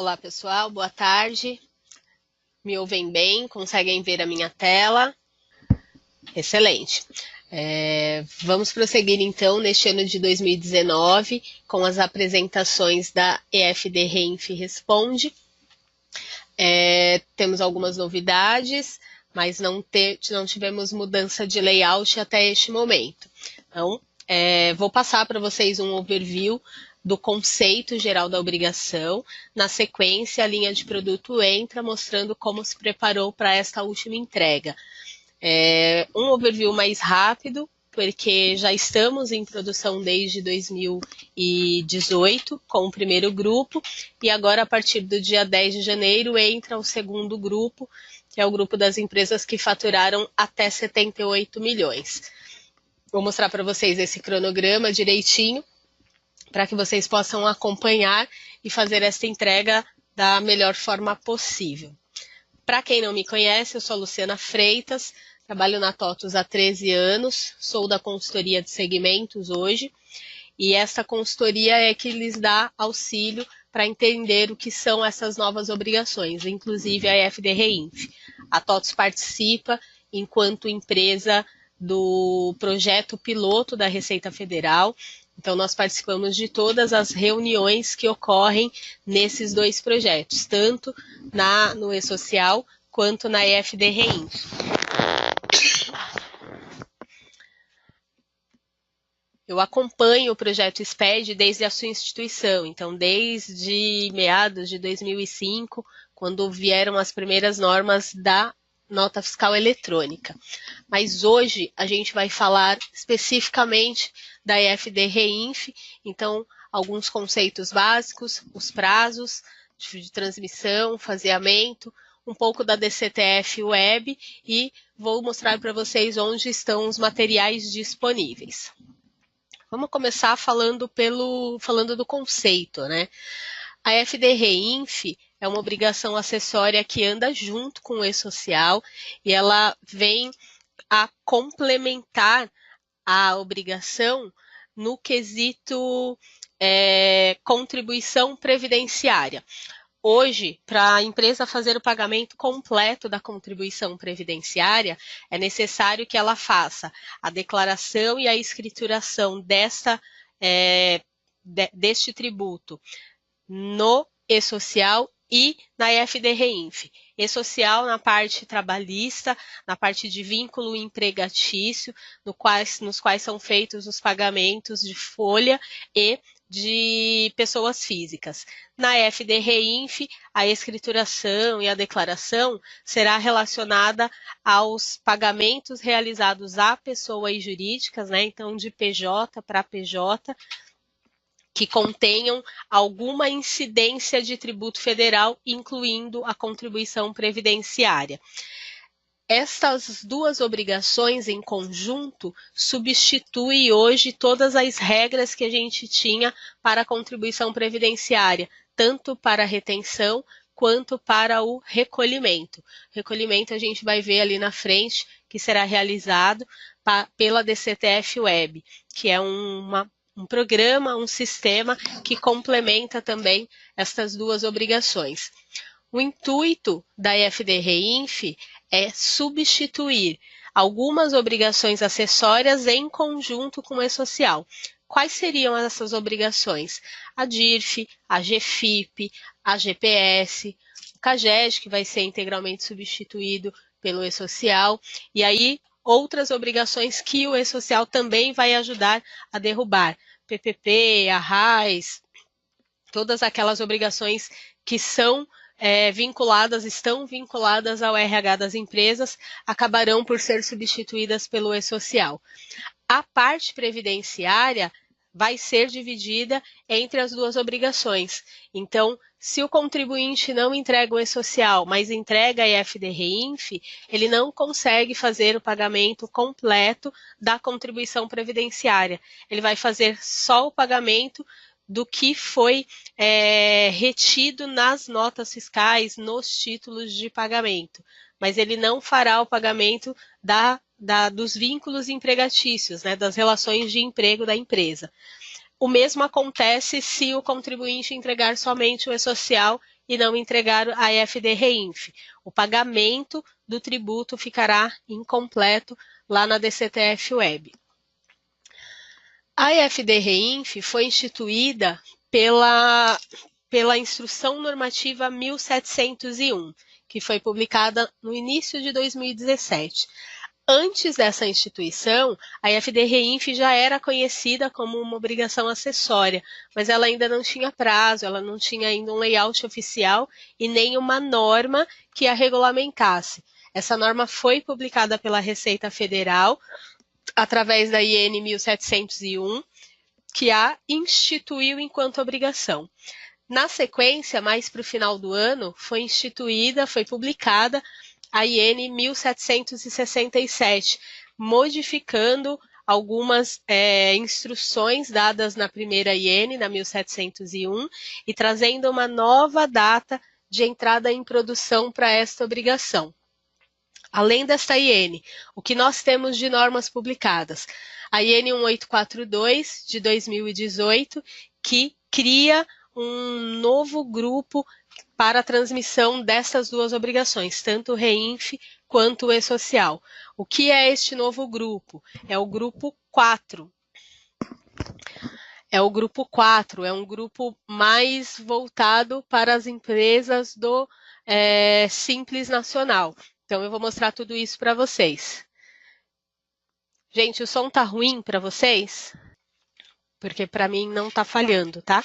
Olá, pessoal, boa tarde. Me ouvem bem? Conseguem ver a minha tela? Excelente. Vamos prosseguir, então, neste ano de 2019, com as apresentações da EFD Reinf Responde. Temos algumas novidades, mas não tivemos mudança de layout até este momento. Então, vou passar para vocês um overview do conceito geral da obrigação. Na sequência, a linha de produto entra mostrando como se preparou para esta última entrega. Um overview mais rápido, porque já estamos em produção desde 2018 com o primeiro grupo, e agora a partir do dia 10 de janeiro entra o segundo grupo, que é o grupo das empresas que faturaram até 78 milhões. Vou mostrar para vocês esse cronograma direitinho, para que vocês possam acompanhar e fazer essa entrega da melhor forma possível. Para quem não me conhece, eu sou a Luciana Freitas, trabalho na TOTVS há 13 anos, sou da consultoria de segmentos hoje, e essa consultoria é que lhes dá auxílio para entender o que são essas novas obrigações, inclusive a EFD Reinf. A TOTVS participa enquanto empresa do projeto piloto da Receita Federal. Então, nós participamos de todas as reuniões que ocorrem nesses dois projetos, tanto no E-Social quanto na EFD Reinf. Eu acompanho o projeto SPED desde a sua instituição, então desde meados de 2005, quando vieram as primeiras normas da nota fiscal eletrônica. Mas hoje a gente vai falar especificamente da EFD Reinf, então alguns conceitos básicos, os prazos de transmissão, faseamento, um pouco da DCTF Web e vou mostrar para vocês onde estão os materiais disponíveis. Vamos começar falando do conceito, né? A EFD Reinf é uma obrigação acessória que anda junto com o E-Social e ela vem a complementar a obrigação no quesito contribuição previdenciária. Hoje, para a empresa fazer o pagamento completo da contribuição previdenciária, é necessário que ela faça a declaração e a escrituração deste tributo no E-Social e na EFD Reinf. E-Social na parte trabalhista, na parte de vínculo empregatício, nos quais são feitos os pagamentos de folha e de pessoas físicas. Na EFD Reinf, a escrituração e a declaração será relacionada aos pagamentos realizados a pessoas jurídicas, né? Então, de PJ para PJ, que contenham alguma incidência de tributo federal, incluindo a contribuição previdenciária. Estas duas obrigações em conjunto substituem hoje todas as regras que a gente tinha para a contribuição previdenciária, tanto para a retenção quanto para o recolhimento. Recolhimento a gente vai ver ali na frente, que será realizado pela DCTF Web, que é um programa, um sistema que complementa também estas duas obrigações. O intuito da EFD Reinf é substituir algumas obrigações acessórias em conjunto com o E-Social. Quais seriam essas obrigações? A DIRF, a GFIP, a GPS, o CAGED, que vai ser integralmente substituído pelo E-Social, e aí outras obrigações que o E-Social também vai ajudar a derrubar. PPP, ARRAES, todas aquelas obrigações que são estão vinculadas ao RH das empresas, acabarão por ser substituídas pelo E-Social. A parte previdenciária vai ser dividida entre as duas obrigações. Então, se o contribuinte não entrega o E-Social, mas entrega a EFD Reinf, ele não consegue fazer o pagamento completo da contribuição previdenciária. Ele vai fazer só o pagamento do que foi retido nas notas fiscais, nos títulos de pagamento. Mas ele não fará o pagamento dos vínculos empregatícios, né, das relações de emprego da empresa. O mesmo acontece se o contribuinte entregar somente o E-Social e não entregar a EFD-REINF. O pagamento do tributo ficará incompleto lá na DCTF Web. A EFD-REINF foi instituída pela Instrução Normativa 1701, que foi publicada no início de 2017. Antes dessa instituição, a EFD-REINF já era conhecida como uma obrigação acessória, mas ela ainda não tinha prazo, ela não tinha ainda um layout oficial e nem uma norma que a regulamentasse. Essa norma foi publicada pela Receita Federal através da IN 1701, que a instituiu enquanto obrigação. Na sequência, mais para o final do ano, foi publicada a IN 1767, modificando algumas instruções dadas na primeira IN, na 1701, e trazendo uma nova data de entrada em produção para esta obrigação. Além desta IN, o que nós temos de normas publicadas? A IN 1842, de 2018, que cria um novo grupo para a transmissão dessas duas obrigações, tanto o REINF quanto o E-Social. O que é este novo grupo? É o grupo 4. É o grupo 4, é um grupo mais voltado para as empresas do Simples Nacional. Então, eu vou mostrar tudo isso para vocês. Gente, o som tá ruim para vocês? Porque para mim não tá falhando, tá?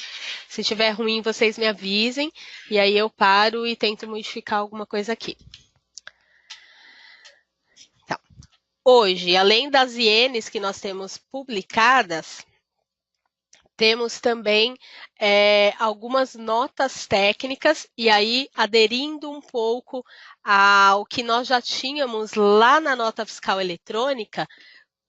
Se tiver ruim, vocês me avisem, e aí eu paro e tento modificar alguma coisa aqui. Então, hoje, além das INs que nós temos publicadas, temos também algumas notas técnicas, e aí, aderindo um pouco ao que nós já tínhamos lá na nota fiscal eletrônica,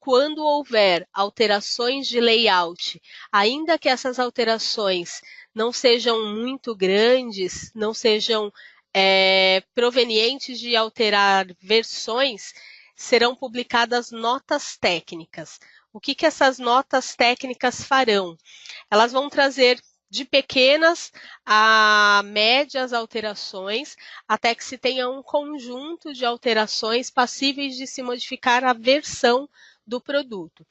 quando houver alterações de layout, ainda que essas alterações não sejam muito grandes, não sejam provenientes de alterar versões, serão publicadas notas técnicas. O que essas notas técnicas farão? Elas vão trazer de pequenas a médias alterações, até que se tenha um conjunto de alterações passíveis de se modificar a versão do produto.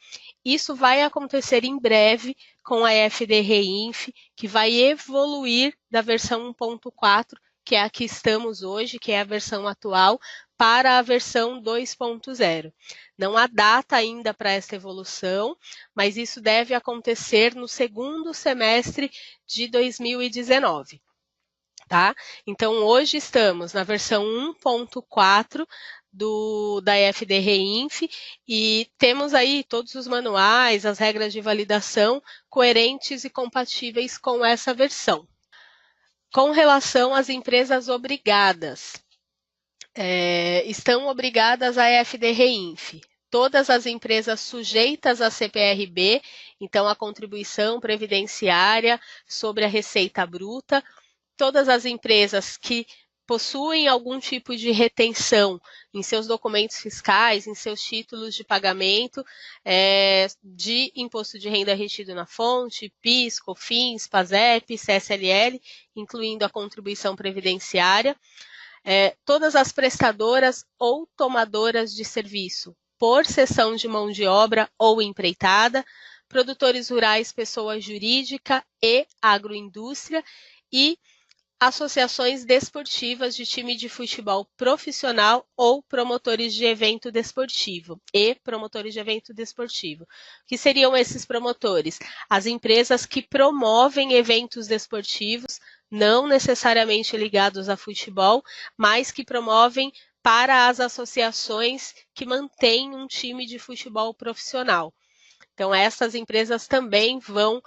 Isso vai acontecer em breve com a EFD-REINF, que vai evoluir da versão 1.4, que é a que estamos hoje, que é a versão atual, para a versão 2.0. Não há data ainda para essa evolução, mas isso deve acontecer no segundo semestre de 2019. Tá? Então, hoje estamos na versão 1.4 da EFD-REINF e temos aí todos os manuais, as regras de validação coerentes e compatíveis com essa versão. Com relação às empresas obrigadas, estão obrigadas à EFD-REINF. Todas as empresas sujeitas à CPRB, então a contribuição previdenciária sobre a receita bruta, todas as empresas que possuem algum tipo de retenção em seus documentos fiscais, em seus títulos de pagamento de imposto de renda retido na fonte, PIS, COFINS, PASEP, CSLL, incluindo a contribuição previdenciária, todas as prestadoras ou tomadoras de serviço por cessão de mão de obra ou empreitada, produtores rurais, pessoa jurídica e agroindústria e associações desportivas de time de futebol profissional ou promotores de evento desportivo e promotores de evento desportivo. O que seriam esses promotores? As empresas que promovem eventos desportivos, não necessariamente ligados a futebol, mas que promovem para as associações que mantêm um time de futebol profissional. Então, essas empresas também vão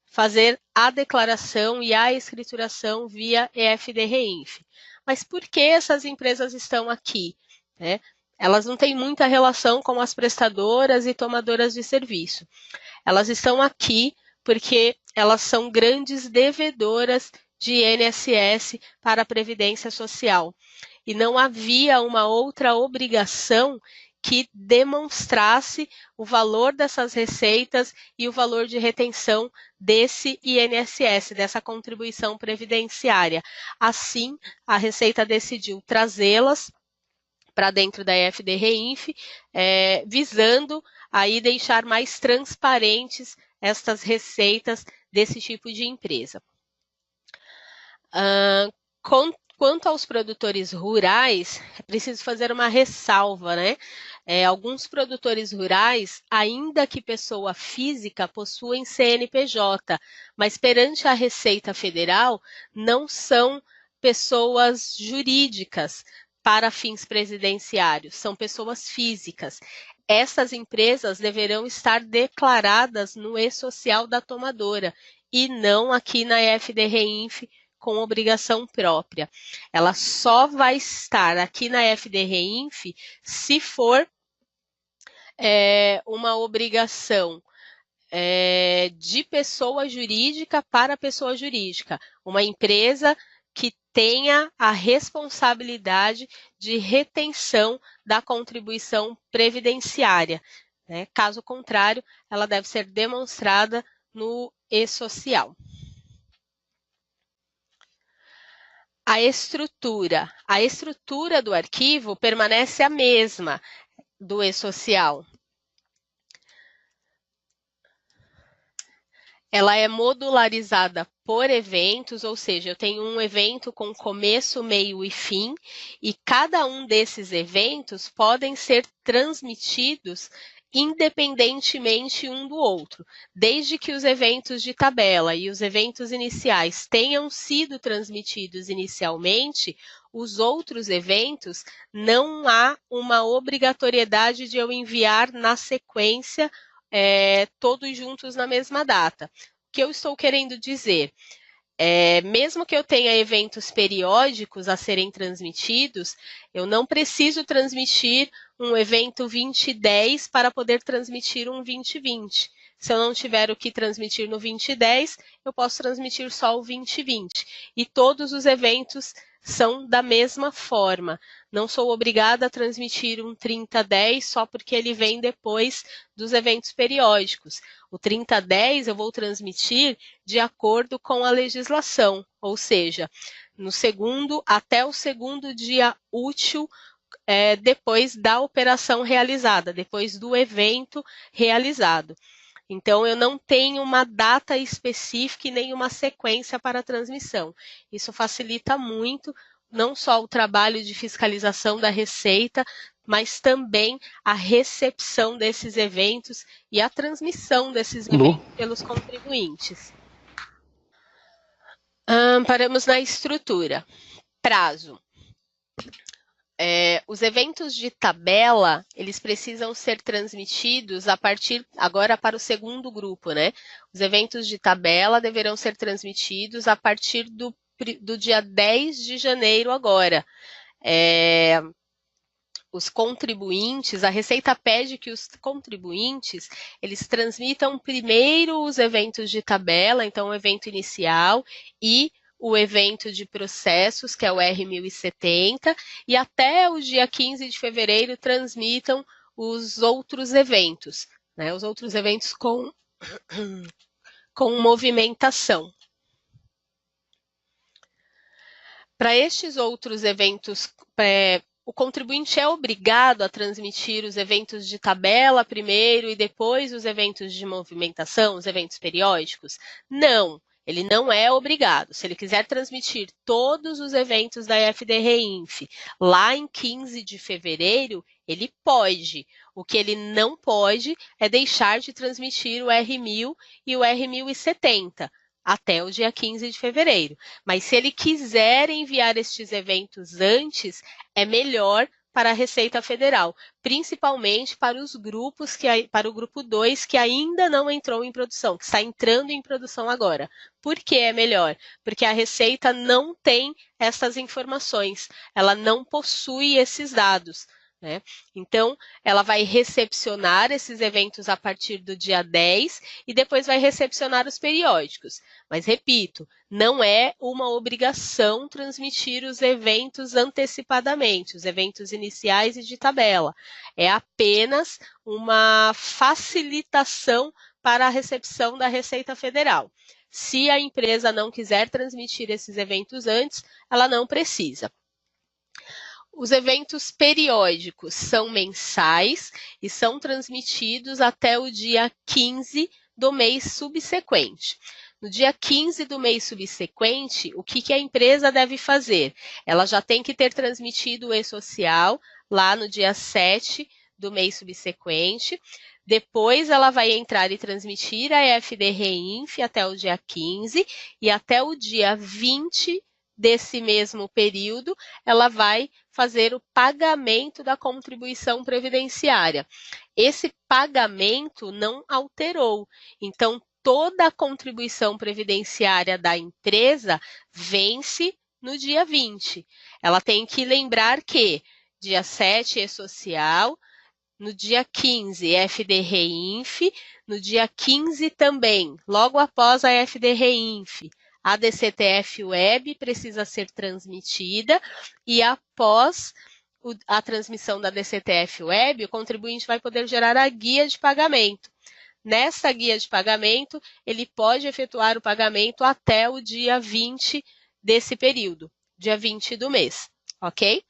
fazer a declaração e a escrituração via EFD-REINF. Mas por que essas empresas estão aqui? Elas não têm muita relação com as prestadoras e tomadoras de serviço. Elas estão aqui porque elas são grandes devedoras de INSS para a Previdência Social. E não havia uma outra obrigação que demonstrasse o valor dessas receitas e o valor de retenção desse INSS, dessa contribuição previdenciária. Assim, a Receita decidiu trazê-las para dentro da EFD-REINF, visando aí deixar mais transparentes estas receitas desse tipo de empresa. Quanto aos produtores rurais, é preciso fazer uma ressalva, né? Alguns produtores rurais, ainda que pessoa física, possuem CNPJ, mas perante a Receita Federal não são pessoas jurídicas para fins previdenciários, são pessoas físicas. Essas empresas deverão estar declaradas no e-social da tomadora e não aqui na EFD-REINF com obrigação própria. Ela só vai estar aqui na EFD-REINF se for uma obrigação de pessoa jurídica para pessoa jurídica, uma empresa que tenha a responsabilidade de retenção da contribuição previdenciária. Né? Caso contrário, ela deve ser demonstrada no e-social. A estrutura do arquivo permanece a mesma do e-social. Ela é modularizada por eventos, ou seja, eu tenho um evento com começo, meio e fim, e cada um desses eventos podem ser transmitidos independentemente um do outro, desde que os eventos de tabela e os eventos iniciais tenham sido transmitidos inicialmente, os outros eventos não há uma obrigatoriedade de eu enviar na sequência todos juntos na mesma data. O que eu estou querendo dizer? Mesmo que eu tenha eventos periódicos a serem transmitidos, eu não preciso transmitir um evento 2010 para poder transmitir um 2020. Se eu não tiver o que transmitir no 2010, eu posso transmitir só o 2020. E todos os eventos são da mesma forma. Não sou obrigada a transmitir um 3010 só porque ele vem depois dos eventos periódicos. O 3010 eu vou transmitir de acordo com a legislação, ou seja, até o segundo dia útil depois da operação realizada, depois do evento realizado. Então, eu não tenho uma data específica e nem uma sequência para a transmissão. Isso facilita muito, não só o trabalho de fiscalização da Receita, mas também a recepção desses eventos e a transmissão desses eventos pelos contribuintes. Paramos na estrutura. Prazo. Os eventos de tabela, eles precisam ser transmitidos a partir, agora para o segundo grupo, né? Os eventos de tabela deverão ser transmitidos a partir do dia 10 de janeiro agora. Os contribuintes, a Receita pede que os contribuintes, eles transmitam primeiro os eventos de tabela, então o evento inicial e o evento de processos, que é o R1070, e até o dia 15 de fevereiro transmitam os outros eventos, né? Os outros eventos com movimentação. Para estes outros eventos, o contribuinte é obrigado a transmitir os eventos de tabela primeiro e depois os eventos de movimentação, os eventos periódicos? Não. Ele não é obrigado. Se ele quiser transmitir todos os eventos da EFD-REINF lá em 15 de fevereiro, ele pode. O que ele não pode é deixar de transmitir o R1000 e o R1070 até o dia 15 de fevereiro. Mas se ele quiser enviar estes eventos antes, é melhor para a Receita Federal, principalmente para os grupos para o grupo 2 que ainda não entrou em produção, que está entrando em produção agora. Por que é melhor? Porque a Receita não tem essas informações, ela não possui esses dados. né? Então, ela vai recepcionar esses eventos a partir do dia 10 e depois vai recepcionar os periódicos. Mas, repito, não é uma obrigação transmitir os eventos antecipadamente, os eventos iniciais e de tabela. É apenas uma facilitação para a recepção da Receita Federal. Se a empresa não quiser transmitir esses eventos antes, ela não precisa. Os eventos periódicos são mensais e são transmitidos até o dia 15 do mês subsequente. No dia 15 do mês subsequente, o que a empresa deve fazer? Ela já tem que ter transmitido o e-social lá no dia 7 do mês subsequente. Depois ela vai entrar e transmitir a EFD-REINF até o dia 15 e até o dia 20 desse mesmo período, ela vai fazer o pagamento da contribuição previdenciária. Esse pagamento não alterou. Então, toda a contribuição previdenciária da empresa vence no dia 20. Ela tem que lembrar que dia 7 é social, no dia 15 FD-REINF, no dia 15 também, logo após a FD-REINF, a DCTF-Web precisa ser transmitida e após a transmissão da DCTF-Web, o contribuinte vai poder gerar a guia de pagamento. Nessa guia de pagamento, ele pode efetuar o pagamento até o dia 20 desse período, dia 20 do mês, ok?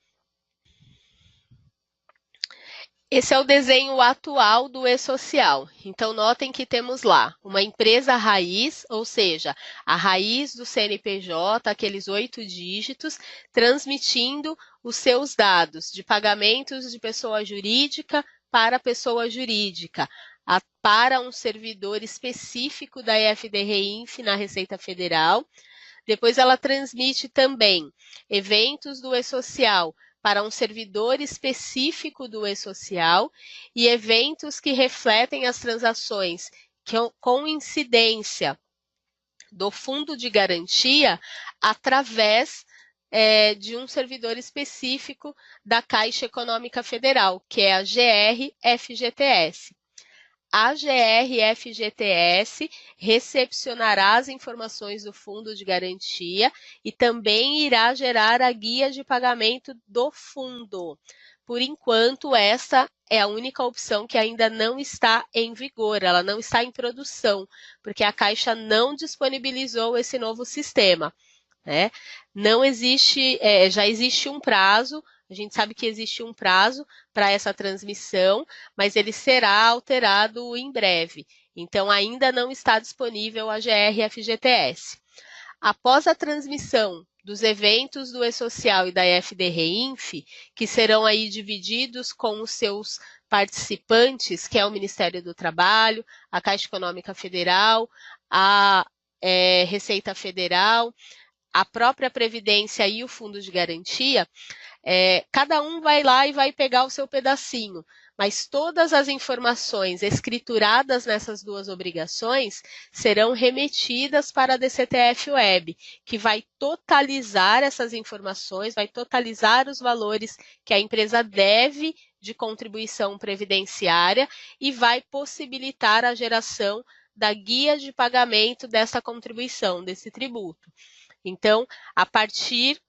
Esse é o desenho atual do e-social. Então, notem que temos lá uma empresa raiz, ou seja, a raiz do CNPJ, aqueles 8 dígitos, transmitindo os seus dados de pagamentos de pessoa jurídica para pessoa jurídica, para um servidor específico da EFD-REINF na Receita Federal. Depois, ela transmite também eventos do e-social para um servidor específico do e-social e eventos que refletem as transações com incidência do fundo de garantia através de um servidor específico da Caixa Econômica Federal, que é a GR-FGTS. A GR-FGTS recepcionará as informações do fundo de garantia e também irá gerar a guia de pagamento do fundo. Por enquanto, essa é a única opção que ainda não está em vigor, ela não está em produção, porque a Caixa não disponibilizou esse novo sistema, né? Não existe, já existe um prazo. A gente sabe que existe um prazo para essa transmissão, mas ele será alterado em breve. Então, ainda não está disponível a GR-FGTS. Após a transmissão dos eventos do e-social e da EFD-REINF, que serão aí divididos com os seus participantes, que é o Ministério do Trabalho, a Caixa Econômica Federal, a Receita Federal, a própria Previdência e o Fundo de Garantia, cada um vai lá e vai pegar o seu pedacinho, mas todas as informações escrituradas nessas duas obrigações serão remetidas para a DCTF-Web, que vai totalizar essas informações, vai totalizar os valores que a empresa deve de contribuição previdenciária e vai possibilitar a geração da guia de pagamento dessa contribuição, desse tributo. Então, a partir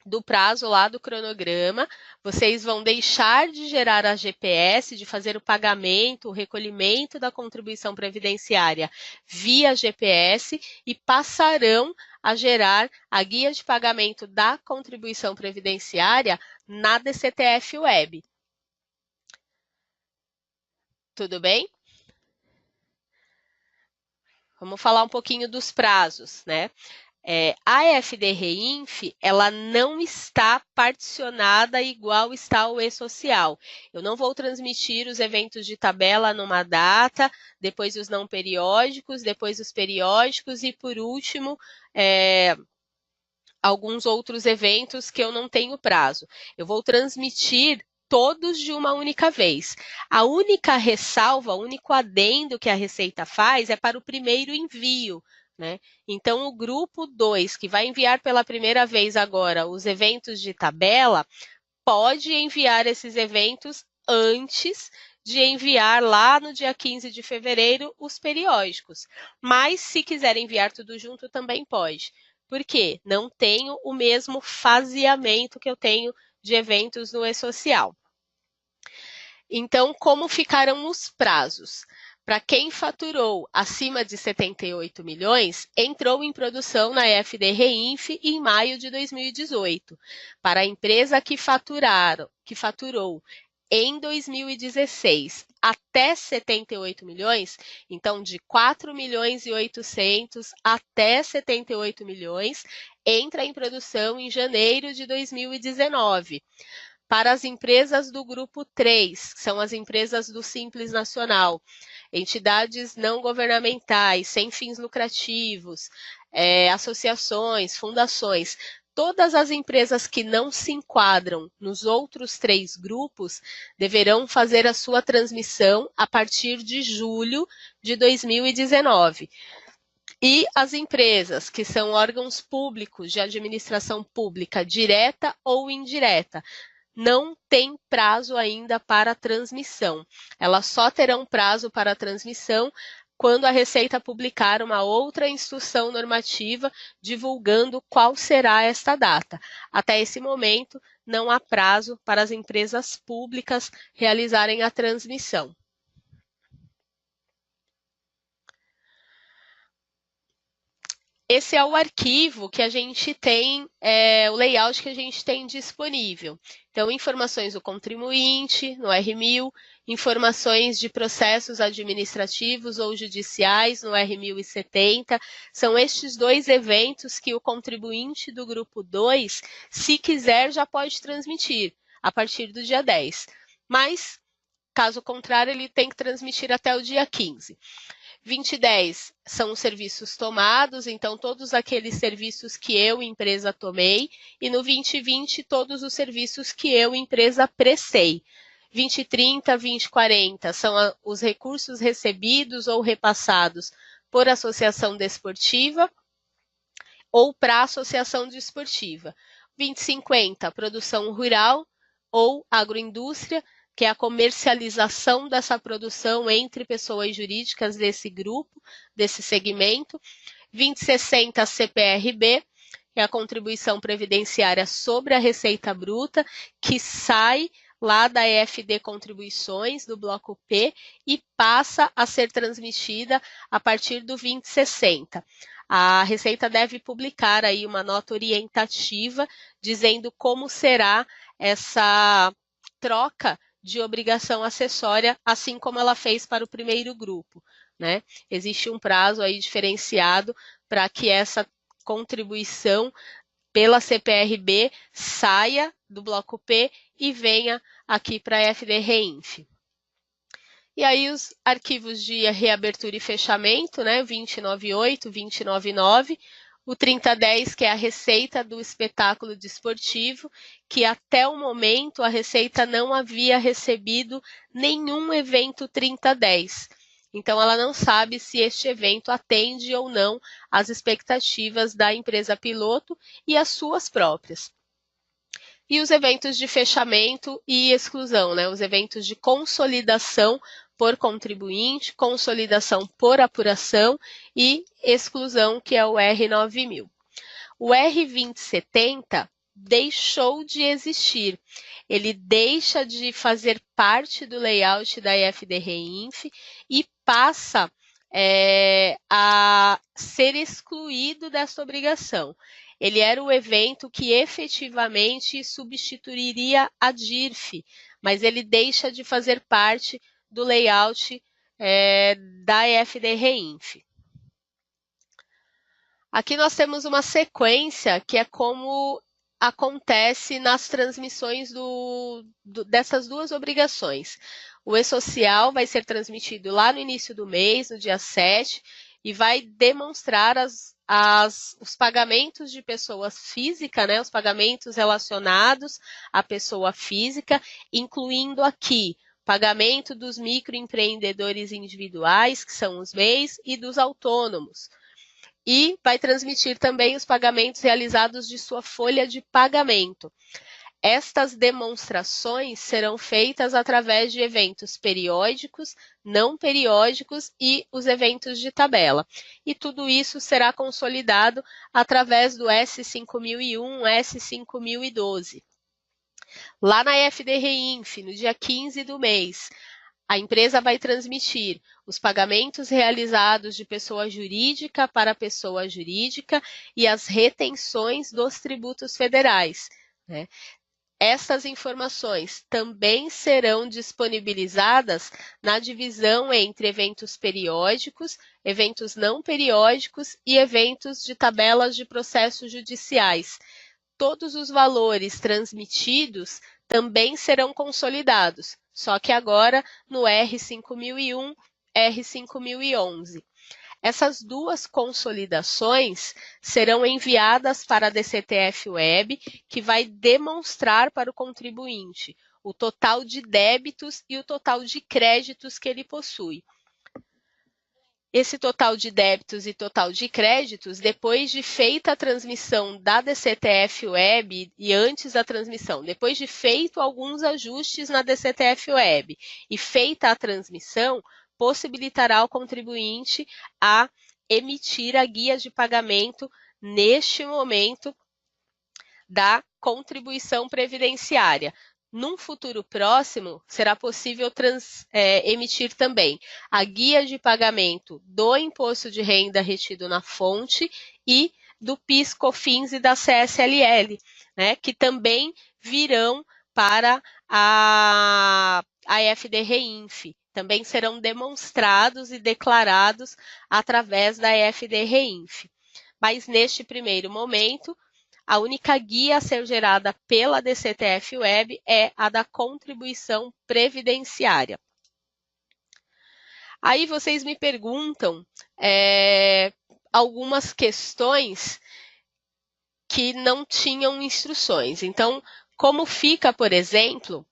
do prazo lá do cronograma, vocês vão deixar de gerar a GPS, de fazer o pagamento, o recolhimento da contribuição previdenciária via GPS e passarão a gerar a guia de pagamento da contribuição previdenciária na DCTF-Web. Tudo bem? Vamos falar um pouquinho dos prazos, né? A EFD-REINF, ela não está particionada igual está o e-social. Eu não vou transmitir os eventos de tabela numa data, depois os não periódicos, depois os periódicos e, por último, alguns outros eventos que eu não tenho prazo. Eu vou transmitir todos de uma única vez. A única ressalva, o único adendo que a Receita faz é para o primeiro envio, né? Então, o grupo 2, que vai enviar pela primeira vez agora os eventos de tabela, pode enviar esses eventos antes de enviar lá no dia 15 de fevereiro os periódicos. Mas se quiser enviar tudo junto, também pode. Por quê? Não tenho o mesmo faseamento que eu tenho de eventos no E-Social. Então, como ficaram os prazos? Para quem faturou acima de 78 milhões, entrou em produção na EFD Reinf em maio de 2018. Para a empresa que faturou em 2016 até 78 milhões, então de 4 milhões e 800 até 78 milhões, entra em produção em janeiro de 2019. Para as empresas do grupo 3, que são as empresas do Simples Nacional, entidades não governamentais, sem fins lucrativos, associações, fundações, todas as empresas que não se enquadram nos outros 3 grupos deverão fazer a sua transmissão a partir de julho de 2019. E as empresas que são órgãos públicos de administração pública direta ou indireta, não tem prazo ainda para transmissão. Elas só terão prazo para transmissão quando a Receita publicar uma outra instrução normativa divulgando qual será esta data. Até esse momento, não há prazo para as empresas públicas realizarem a transmissão. Esse é o arquivo que a gente tem, o layout que a gente tem disponível. Então, informações do contribuinte no R1000, informações de processos administrativos ou judiciais no R1070. São estes 2 eventos que o contribuinte do grupo 2, se quiser, já pode transmitir a partir do dia 10. Mas, caso contrário, ele tem que transmitir até o dia 15. 2010 são os serviços tomados, então todos aqueles serviços que eu, empresa, tomei, e no 2020 todos os serviços que eu, empresa, prestei. 2030, 2040 são os recursos recebidos ou repassados por associação desportiva ou para associação desportiva. 2050, produção rural ou agroindústria, que é a comercialização dessa produção entre pessoas jurídicas desse grupo, desse segmento. 2060 CPRB, é a contribuição previdenciária sobre a receita bruta, que sai lá da EFD Contribuições, do bloco P, e passa a ser transmitida a partir do 2060. A Receita deve publicar aí uma nota orientativa dizendo como será essa troca de obrigação acessória, assim como ela fez para o primeiro grupo, né? Existe um prazo aí diferenciado para que essa contribuição pela CPRB saia do bloco P e venha aqui para a FD Reinf. E aí os arquivos de reabertura e fechamento, né? 2098, 2099, o 3010, que é a receita do espetáculo desportivo, que até o momento a Receita não havia recebido nenhum evento 3010. Então, ela não sabe se este evento atende ou não às expectativas da empresa piloto e as suas próprias. E os eventos de fechamento e exclusão, né? Os eventos de consolidação por contribuinte, consolidação por apuração e exclusão, que é o R9000. O R2070 deixou de existir. Ele deixa de fazer parte do layout da EFD Reinf e passa a ser excluído dessa obrigação. Ele era o evento que efetivamente substituiria a DIRF, mas ele deixa de fazer parte do layout da EFD Reinf. Aqui nós temos uma sequência que é como acontece nas transmissões dessas 2 obrigações. O E-Social vai ser transmitido lá no início do mês, no dia 7, e vai demonstrar os pagamentos de pessoas físicas, né, os pagamentos relacionados à pessoa física, incluindo aqui pagamento dos microempreendedores individuais, que são os MEIs, e dos autônomos. E vai transmitir também os pagamentos realizados de sua folha de pagamento. Estas demonstrações serão feitas através de eventos periódicos, não periódicos e os eventos de tabela. E tudo isso será consolidado através do S5001, S5012. Lá na FDRINF, no dia 15 do mês, a empresa vai transmitir os pagamentos realizados de pessoa jurídica para pessoa jurídica e as retenções dos tributos federais, né? Essas informações também serão disponibilizadas na divisão entre eventos periódicos, eventos não periódicos e eventos de tabelas de processos judiciais. Todos os valores transmitidos também serão consolidados, só que agora no R5001, R5011. Essas duas consolidações serão enviadas para a DCTF Web, que vai demonstrar para o contribuinte o total de débitos e o total de créditos que ele possui. Esse total de débitos e total de créditos, depois de feita a transmissão da DCTF Web e antes da transmissão, depois de feito alguns ajustes na DCTF Web e feita a transmissão, possibilitará ao contribuinte a emitir a guia de pagamento neste momento da contribuição previdenciária. Num futuro próximo, será possível emitir também a guia de pagamento do imposto de renda retido na fonte e do PIS, COFINS e da CSLL, né, que também virão para a FDRINF. Também serão demonstrados e declarados através da FDRINF. Mas neste primeiro momento, a única guia a ser gerada pela DCTF Web é a da contribuição previdenciária. Aí vocês me perguntam algumas questões que não tinham instruções. Então, como fica, por exemplo,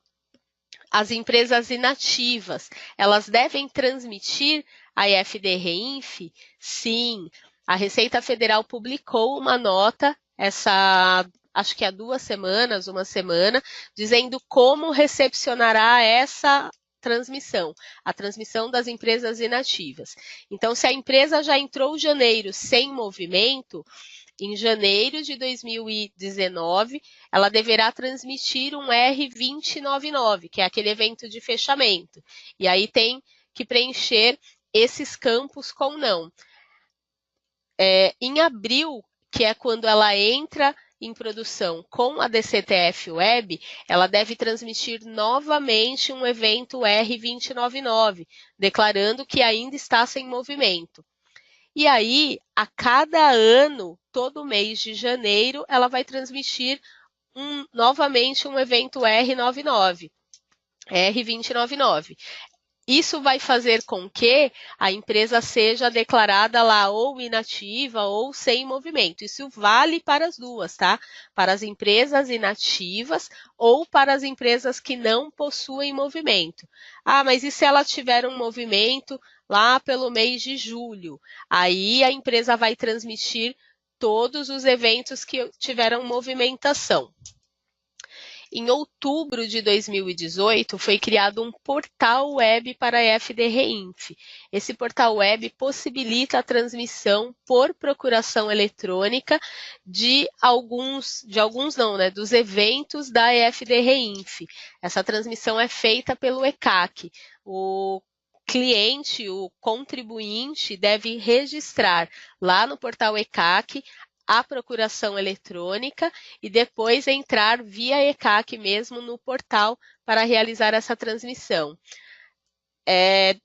as empresas inativas? Elas devem transmitir a FDRINF? Sim, a Receita Federal publicou uma nota, acho que há 2 semanas, uma semana, dizendo como recepcionará essa transmissão, a transmissão das empresas inativas. Então, se a empresa já entrou janeiro sem movimento, em janeiro de 2019, ela deverá transmitir um R2099, que é aquele evento de fechamento. E aí tem que preencher esses campos com não. Em abril, que é quando ela entra em produção com a DCTF Web, ela deve transmitir novamente um evento R2099, declarando que ainda está sem movimento. E aí, a cada ano, todo mês de janeiro, ela vai transmitir novamente um evento R99, R2099. Isso vai fazer com que a empresa seja declarada lá ou inativa ou sem movimento. Isso vale para as duas, tá? Para as empresas inativas ou para as empresas que não possuem movimento. Ah, mas e se ela tiver um movimento lá pelo mês de julho? Aí a empresa vai transmitir todos os eventos que tiveram movimentação. Em outubro de 2018, foi criado um portal web para a FDRINF. Esse portal web possibilita a transmissão por procuração eletrônica dos eventos da FDRINF. Essa transmissão é feita pelo ECAC. O cliente, o contribuinte, deve registrar lá no portal ECAC a procuração eletrônica e depois entrar via ECAC mesmo no portal para realizar essa transmissão.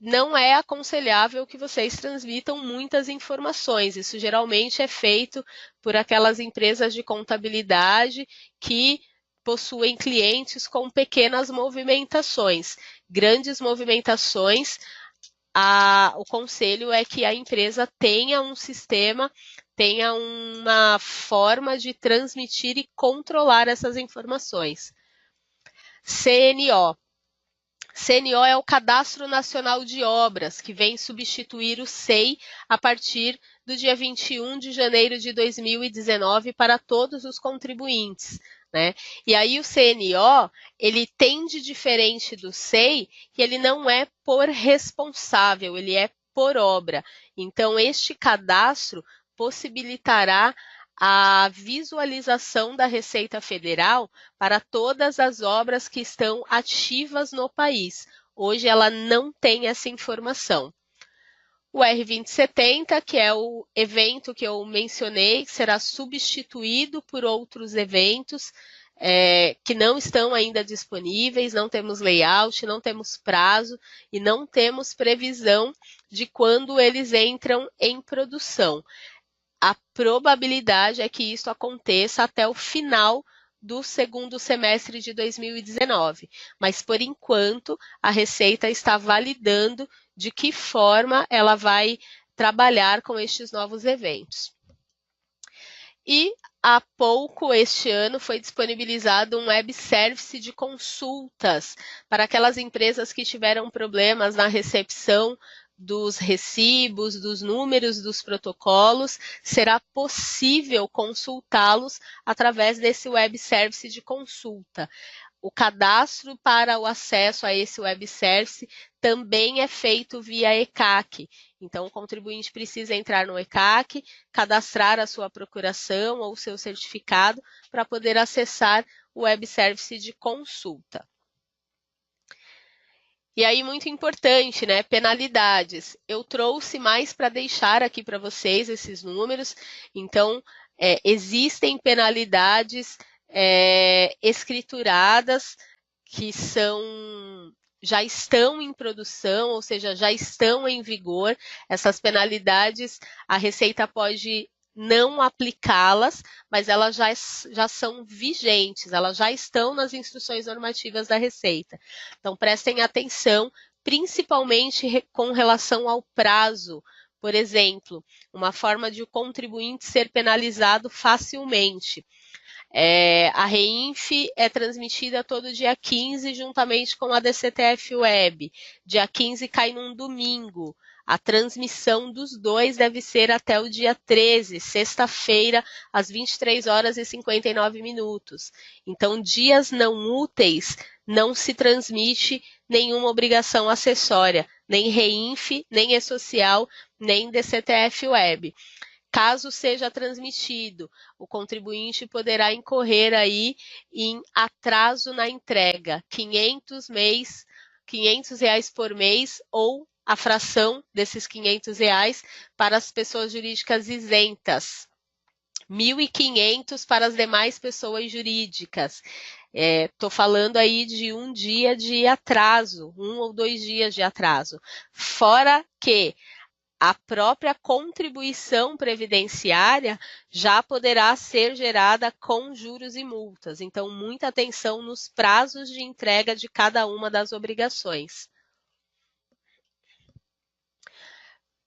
Não é aconselhável que vocês transmitam muitas informações. Isso geralmente é feito por aquelas empresas de contabilidade que possuem clientes com pequenas movimentações. Grandes movimentações, o conselho é que a empresa tenha um sistema, tenha uma forma de transmitir e controlar essas informações. CNO. CNO é o Cadastro Nacional de Obras, que vem substituir o SEI a partir do dia 21 de janeiro de 2019 para todos os contribuintes. né? E aí o CNO, ele tem de diferente do SEI, que ele não é por responsável, ele é por obra. Então, este cadastro possibilitará a visualização da Receita Federal para todas as obras que estão ativas no país. Hoje ela não tem essa informação. O R2070, que é o evento que eu mencionei, será substituído por outros eventos que não estão ainda disponíveis, não temos layout, não temos prazo e não temos previsão de quando eles entram em produção. A probabilidade é que isso aconteça até o final do segundo semestre de 2019. Mas, por enquanto, a Receita está validando de que forma ela vai trabalhar com estes novos eventos. E há pouco, este ano, foi disponibilizado um web service de consultas para aquelas empresas que tiveram problemas na recepção dos recibos, dos números dos protocolos. Será possível consultá-los através desse web service de consulta. O cadastro para o acesso a esse web service também é feito via ECAC. Então, o contribuinte precisa entrar no ECAC, cadastrar a sua procuração ou seu certificado para poder acessar o web service de consulta. E aí, muito importante, né? Penalidades. Eu trouxe mais para deixar aqui para vocês esses números. Então, existem penalidades escrituradas que já estão em produção, ou seja, já estão em vigor. Essas penalidades, a Receita pode não aplicá-las, mas elas já são vigentes, elas já estão nas instruções normativas da Receita. Então, prestem atenção, principalmente com relação ao prazo. Por exemplo, uma forma de o contribuinte ser penalizado facilmente. A REINF é transmitida todo dia 15, juntamente com a DCTF Web. Dia 15 cai num domingo. A transmissão dos dois deve ser até o dia 13, sexta-feira, às 23 horas e 59 minutos. Então, dias não úteis, não se transmite nenhuma obrigação acessória, nem REINF, nem E-Social, nem DCTF Web. Caso seja transmitido, o contribuinte poderá incorrer aí em atraso na entrega, R$500 por mês ou a fração desses R$500 para as pessoas jurídicas isentas, R$1.500 para as demais pessoas jurídicas. Estou falando aí de um dia de atraso, 1 ou 2 dias de atraso. Fora que a própria contribuição previdenciária já poderá ser gerada com juros e multas. Então, muita atenção nos prazos de entrega de cada uma das obrigações.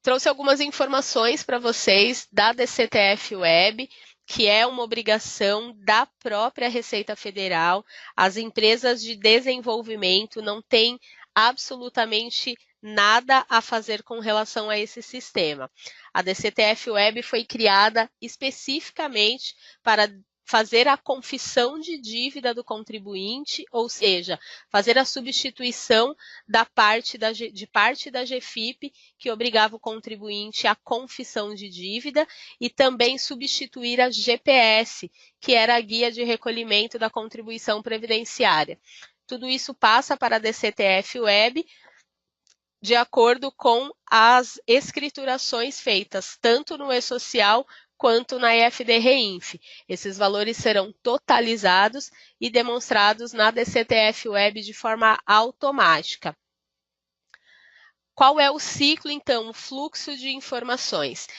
Trouxe algumas informações para vocês da DCTF Web, que é uma obrigação da própria Receita Federal. As empresas de desenvolvimento não têm absolutamente nada a fazer com relação a esse sistema. A DCTF Web foi criada especificamente para fazer a confissão de dívida do contribuinte, ou seja, fazer a substituição de parte da GFIP que obrigava o contribuinte à confissão de dívida e também substituir a GPS, que era a guia de recolhimento da contribuição previdenciária. Tudo isso passa para a DCTF Web de acordo com as escriturações feitas tanto no E-Social quanto na EFD-REINF. Esses valores serão totalizados e demonstrados na DCTF Web de forma automática. Qual é o ciclo, então, o fluxo de informações?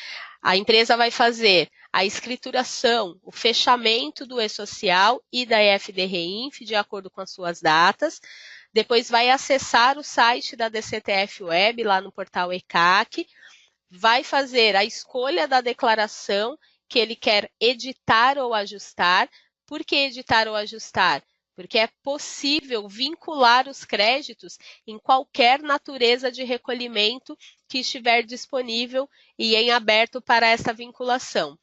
A empresa vai fazer a escrituração, o fechamento do E-Social e da EFD-REINF de acordo com as suas datas. Depois vai acessar o site da DCTF Web, lá no portal ECAC, vai fazer a escolha da declaração que ele quer editar ou ajustar. Por que editar ou ajustar? Porque é possível vincular os créditos em qualquer natureza de recolhimento que estiver disponível e em aberto para essa vinculação.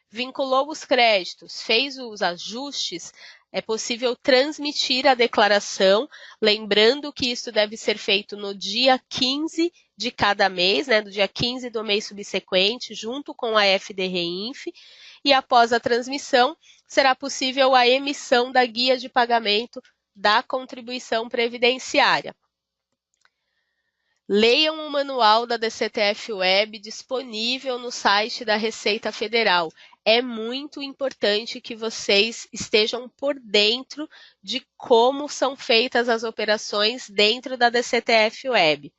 Vinculou os créditos, fez os ajustes, é possível transmitir a declaração, lembrando que isso deve ser feito no dia 15 de cada mês, no dia 15 do mês subsequente, junto com a FDReinf, e após a transmissão, será possível a emissão da guia de pagamento da contribuição previdenciária. Leiam o manual da DCTF Web disponível no site da Receita Federal. É muito importante que vocês estejam por dentro de como são feitas as operações dentro da DCTF Web.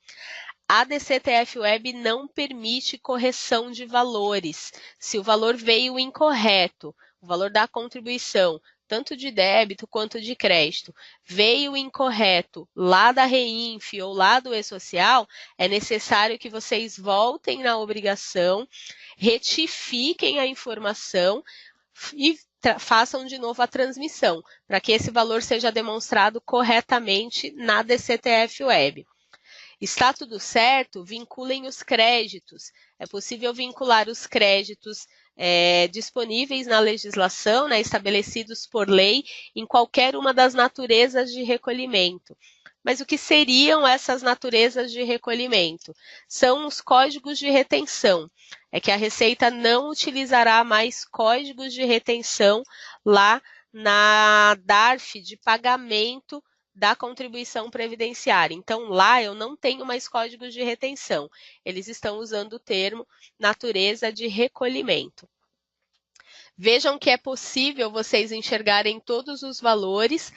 A DCTF Web não permite correção de valores. Se o valor veio incorreto, o valor da contribuição, tanto de débito quanto de crédito, veio incorreto lá da Reinf ou lá do E-Social, é necessário que vocês voltem na obrigação, retifiquem a informação e façam de novo a transmissão, para que esse valor seja demonstrado corretamente na DCTF Web. Está tudo certo? Vinculem os créditos. É possível vincular os créditos disponíveis na legislação, estabelecidos por lei, em qualquer uma das naturezas de recolhimento. Mas o que seriam essas naturezas de recolhimento? São os códigos de retenção. É que a Receita não utilizará mais códigos de retenção lá na DARF de pagamento da contribuição previdenciária. Então, lá eu não tenho mais códigos de retenção. Eles estão usando o termo natureza de recolhimento. Vejam que é possível vocês enxergarem todos os valores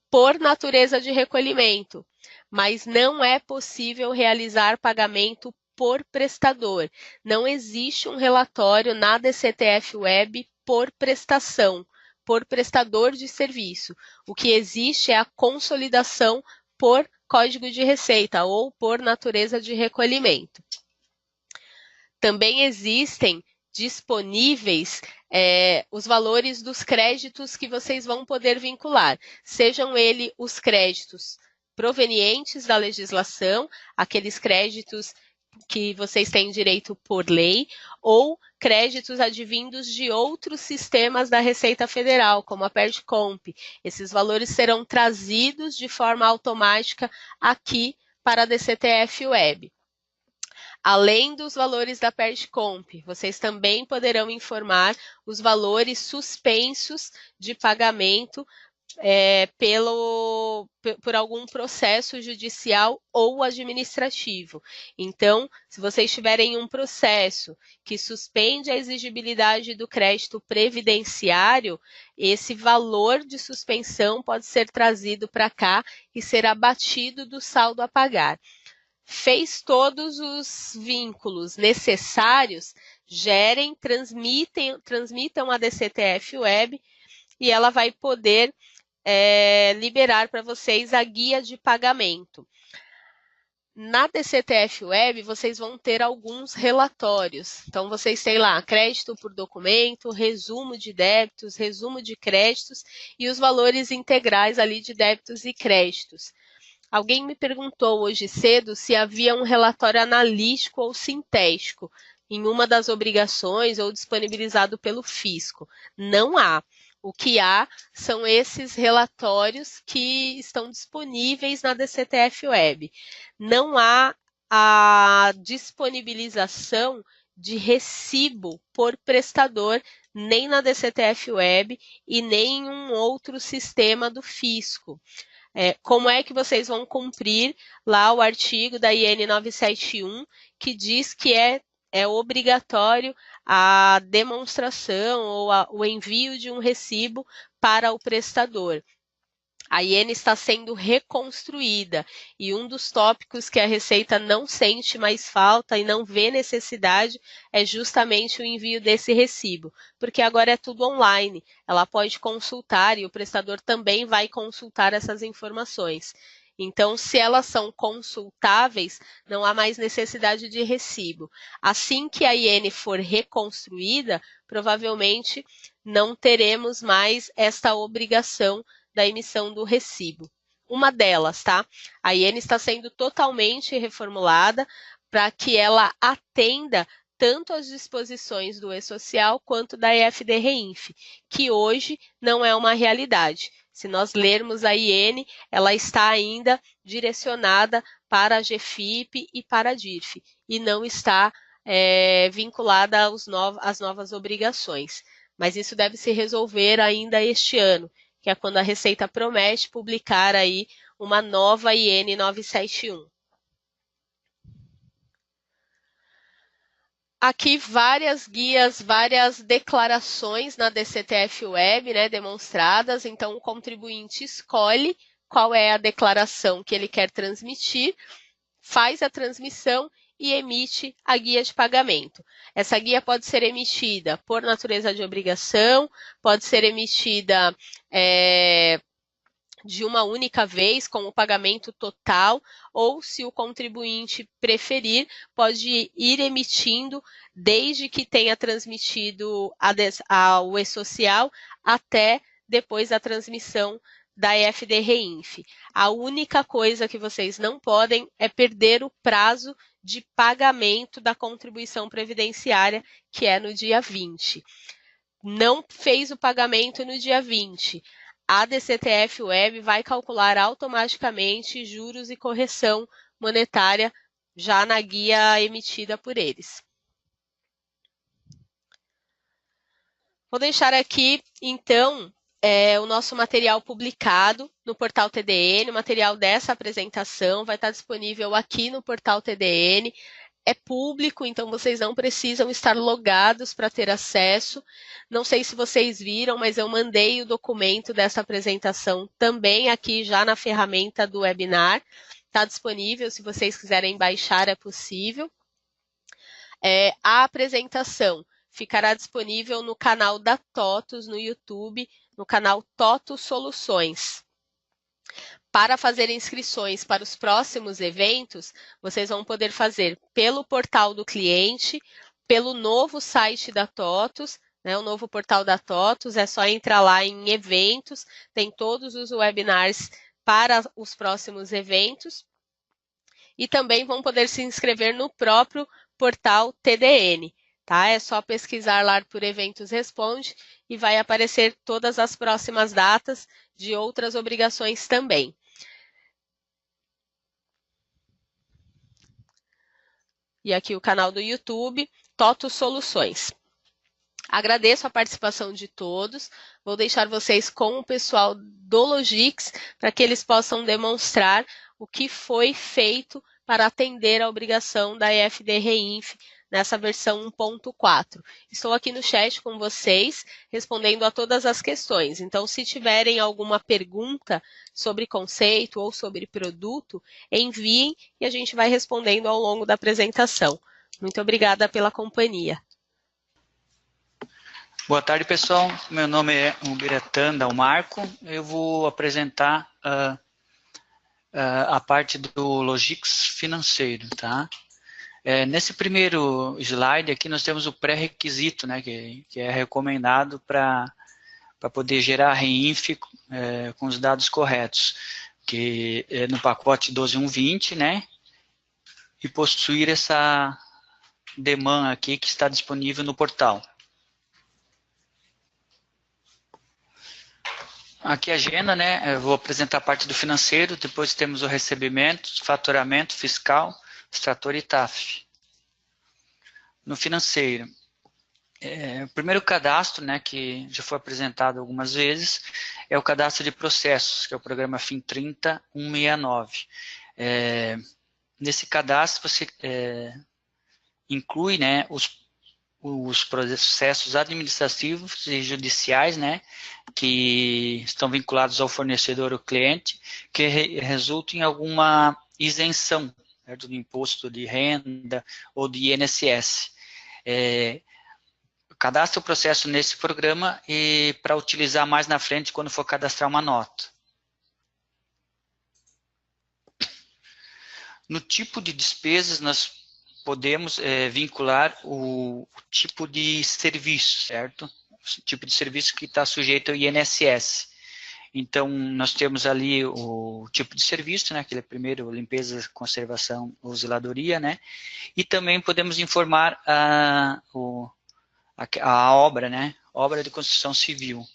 por natureza de recolhimento, mas não é possível realizar pagamento por prestador. Não existe um relatório na DCTF Web por prestação, por prestador de serviço. O que existe é a consolidação por código de receita ou por natureza de recolhimento. Também existem disponíveis os valores dos créditos que vocês vão poder vincular, sejam eles os créditos provenientes da legislação, aqueles créditos que vocês têm direito por lei, ou créditos advindos de outros sistemas da Receita Federal, como a PERDCOMP. Esses valores serão trazidos de forma automática aqui para a DCTF Web. Além dos valores da PERDCOMP, vocês também poderão informar os valores suspensos de pagamento por algum processo judicial ou administrativo. Então, se vocês tiverem um processo que suspende a exigibilidade do crédito previdenciário, esse valor de suspensão pode ser trazido para cá e ser abatido do saldo a pagar. Fez todos os vínculos necessários, transmitam a DCTF Web e ela vai poder liberar para vocês a guia de pagamento. Na DCTF Web, vocês vão ter alguns relatórios. Então, vocês têm lá crédito por documento, resumo de débitos, resumo de créditos e os valores integrais ali de débitos e créditos. Alguém me perguntou hoje cedo se havia um relatório analítico ou sintético em uma das obrigações ou disponibilizado pelo fisco. Não há. O que há são esses relatórios que estão disponíveis na DCTF Web. Não há a disponibilização de recibo por prestador, nem na DCTF Web e nem em um outro sistema do fisco. Como é que vocês vão cumprir lá o artigo da IN 971, que diz que é obrigatório a demonstração ou o envio de um recibo para o prestador. A IN está sendo reconstruída e um dos tópicos que a Receita não sente mais falta e não vê necessidade é justamente o envio desse recibo, porque agora é tudo online. Ela pode consultar e o prestador também vai consultar essas informações. Então, se elas são consultáveis, não há mais necessidade de recibo. Assim que a IN for reconstruída, provavelmente não teremos mais esta obrigação da emissão do recibo. Uma delas, tá? A IN está sendo totalmente reformulada para que ela atenda tanto as disposições do E-Social quanto da FDReinf, que hoje não é uma realidade. Se nós lermos a IN, ela está ainda direcionada para a GFIP e para a DIRF, e não está vinculada às novas obrigações. Mas isso deve se resolver ainda este ano, que é quando a Receita promete publicar aí uma nova IN 971. Aqui várias guias, várias declarações na DCTF Web, né, demonstradas. Então, o contribuinte escolhe qual é a declaração que ele quer transmitir, faz a transmissão e emite a guia de pagamento. Essa guia pode ser emitida por natureza de obrigação, pode ser emitida de uma única vez, com o pagamento total, ou, se o contribuinte preferir, pode ir emitindo desde que tenha transmitido ao e-social até depois da transmissão da EFD-REINF. A única coisa que vocês não podem é perder o prazo de pagamento da contribuição previdenciária, que é no dia 20. Não fez o pagamento no dia 20. A DCTF Web vai calcular automaticamente juros e correção monetária já na guia emitida por eles. Vou deixar aqui, então, o nosso material publicado no portal TDN. O material dessa apresentação vai estar disponível aqui no portal TDN. É público, então vocês não precisam estar logados para ter acesso. Não sei se vocês viram, mas eu mandei o documento dessa apresentação também aqui já na ferramenta do webinar. Está disponível, se vocês quiserem baixar, é possível. A apresentação ficará disponível no canal da TOTUS no YouTube, no canal TOTUS Soluções. Para fazer inscrições para os próximos eventos, vocês vão poder fazer pelo portal do cliente, pelo novo site da TOTUS, né, o novo portal da TOTUS, é só entrar lá em eventos, tem todos os webinars para os próximos eventos, e também vão poder se inscrever no próprio portal TDN. Tá? É só pesquisar lá por Eventos Responde e vai aparecer todas as próximas datas de outras obrigações também. E aqui o canal do YouTube, TOTUS Soluções. Agradeço a participação de todos. Vou deixar vocês com o pessoal do Logix para que eles possam demonstrar o que foi feito para atender a obrigação da EFD-REINF nessa versão 1.4. Estou aqui no chat com vocês, respondendo a todas as questões. Então, se tiverem alguma pergunta sobre conceito ou sobre produto, enviem e a gente vai respondendo ao longo da apresentação. Muito obrigada pela companhia. Boa tarde, pessoal. Meu nome é Ubiratã Dalmarco. Eu vou apresentar a parte do Logix financeiro, tá? Nesse primeiro slide aqui nós temos o pré-requisito, né, que é recomendado para poder gerar a REINF com os dados corretos, que é no pacote 12120, né, e possuir essa demanda aqui que está disponível no portal. Aqui a agenda, né, eu vou apresentar a parte do financeiro, depois temos o recebimento, faturamento, fiscal, extrator e TAF. No financeiro, o primeiro cadastro, né, que já foi apresentado algumas vezes, é o cadastro de processos, que é o programa FIM 30169. Nesse cadastro você inclui, né, os processos administrativos e judiciais, né, que estão vinculados ao fornecedor ou cliente, que resultam em alguma isenção, certo, do imposto de renda ou de INSS. Cadastre o processo nesse programa e para utilizar mais na frente quando for cadastrar uma nota. No tipo de despesas, nós podemos vincular o tipo de serviço, certo? O tipo de serviço que está sujeito ao INSS. Então, nós temos ali o tipo de serviço, né? Que é primeiro limpeza, conservação ou zeladoria, né? E também podemos informar a obra, né? Obra de construção civil.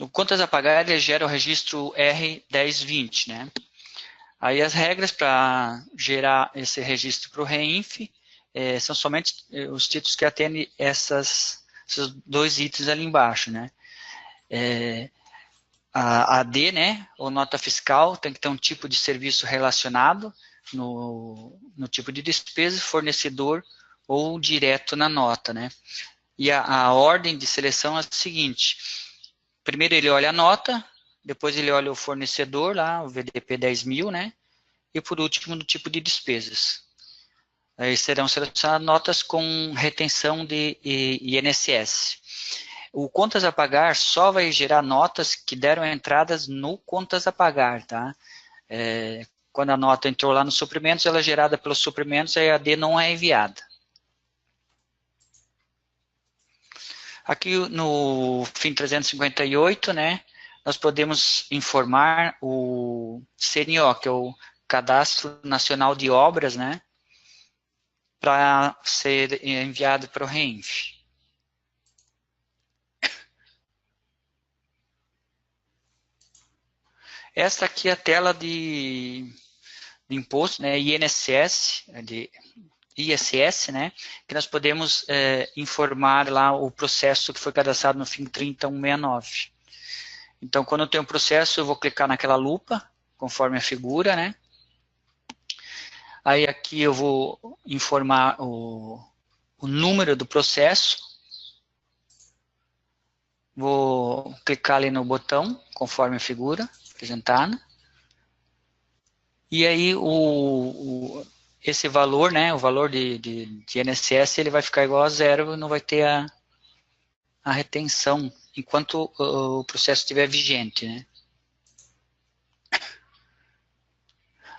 O contas a pagar, ele gera o registro R1020, né? Aí as regras para gerar esse registro para o REINF são somente os títulos que atendem esses dois itens ali embaixo, né? A AD, né, ou nota fiscal, tem que ter um tipo de serviço relacionado no tipo de despesa, fornecedor ou direto na nota, né? E a ordem de seleção é a seguinte: primeiro ele olha a nota, depois ele olha o fornecedor lá, o VDP 10.000, né? E por último, no tipo de despesas. Aí serão selecionadas notas com retenção de INSS. O contas a pagar só vai gerar notas que deram entradas no contas a pagar, tá? Quando a nota entrou lá nos suprimentos, ela é gerada pelos suprimentos, a EAD não é enviada. Aqui no FIN 358, né, nós podemos informar o CNO, que é o Cadastro Nacional de Obras, né, para ser enviado para o REINF. Esta aqui é a tela de imposto, né, INSS, de ISS, né, que nós podemos informar lá o processo que foi cadastrado no FIN 30169. Então, quando eu tenho um processo, eu vou clicar naquela lupa, conforme a figura, né. Aí aqui eu vou informar o número do processo. Vou clicar ali no botão, conforme a figura apresentada. E aí esse valor, né, o valor de INSS, ele vai ficar igual a zero, não vai ter a retenção enquanto o processo estiver vigente, né.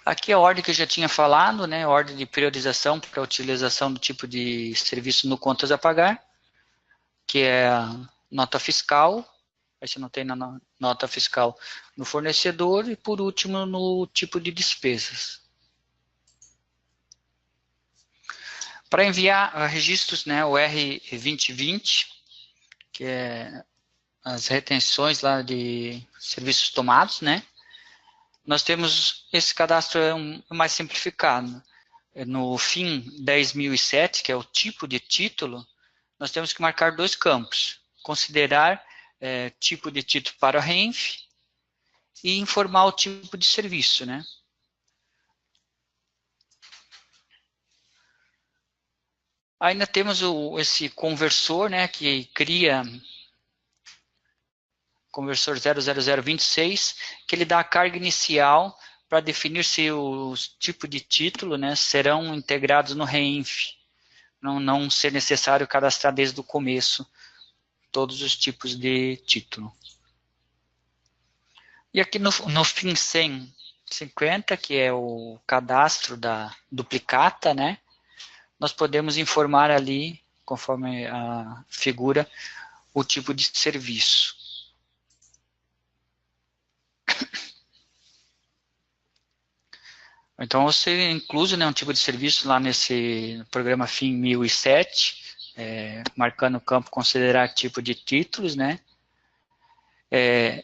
Aqui a ordem que eu já tinha falado, né, ordem de priorização para a utilização do tipo de serviço no contas a pagar, que é a nota fiscal, aí você não tem na nota fiscal no fornecedor e por último no tipo de despesas. Para enviar registros, né, o R2020, que é as retenções lá de serviços tomados, né, nós temos esse cadastro mais simplificado. No FIN 10.007, que é o tipo de título, nós temos que marcar dois campos. Considerar tipo de título para o REINF e informar o tipo de serviço, né? Ainda temos esse conversor, né, que cria conversor 00026, que ele dá a carga inicial para definir se os tipos de título, né, serão integrados no REINF. Não ser necessário cadastrar desde o começo todos os tipos de título. E aqui no FIN 150, que é o cadastro da duplicata, né, nós podemos informar ali, conforme a figura, o tipo de serviço. Então, você inclui, né, um tipo de serviço lá nesse programa FIN 1007, marcando o campo considerar tipo de títulos, né?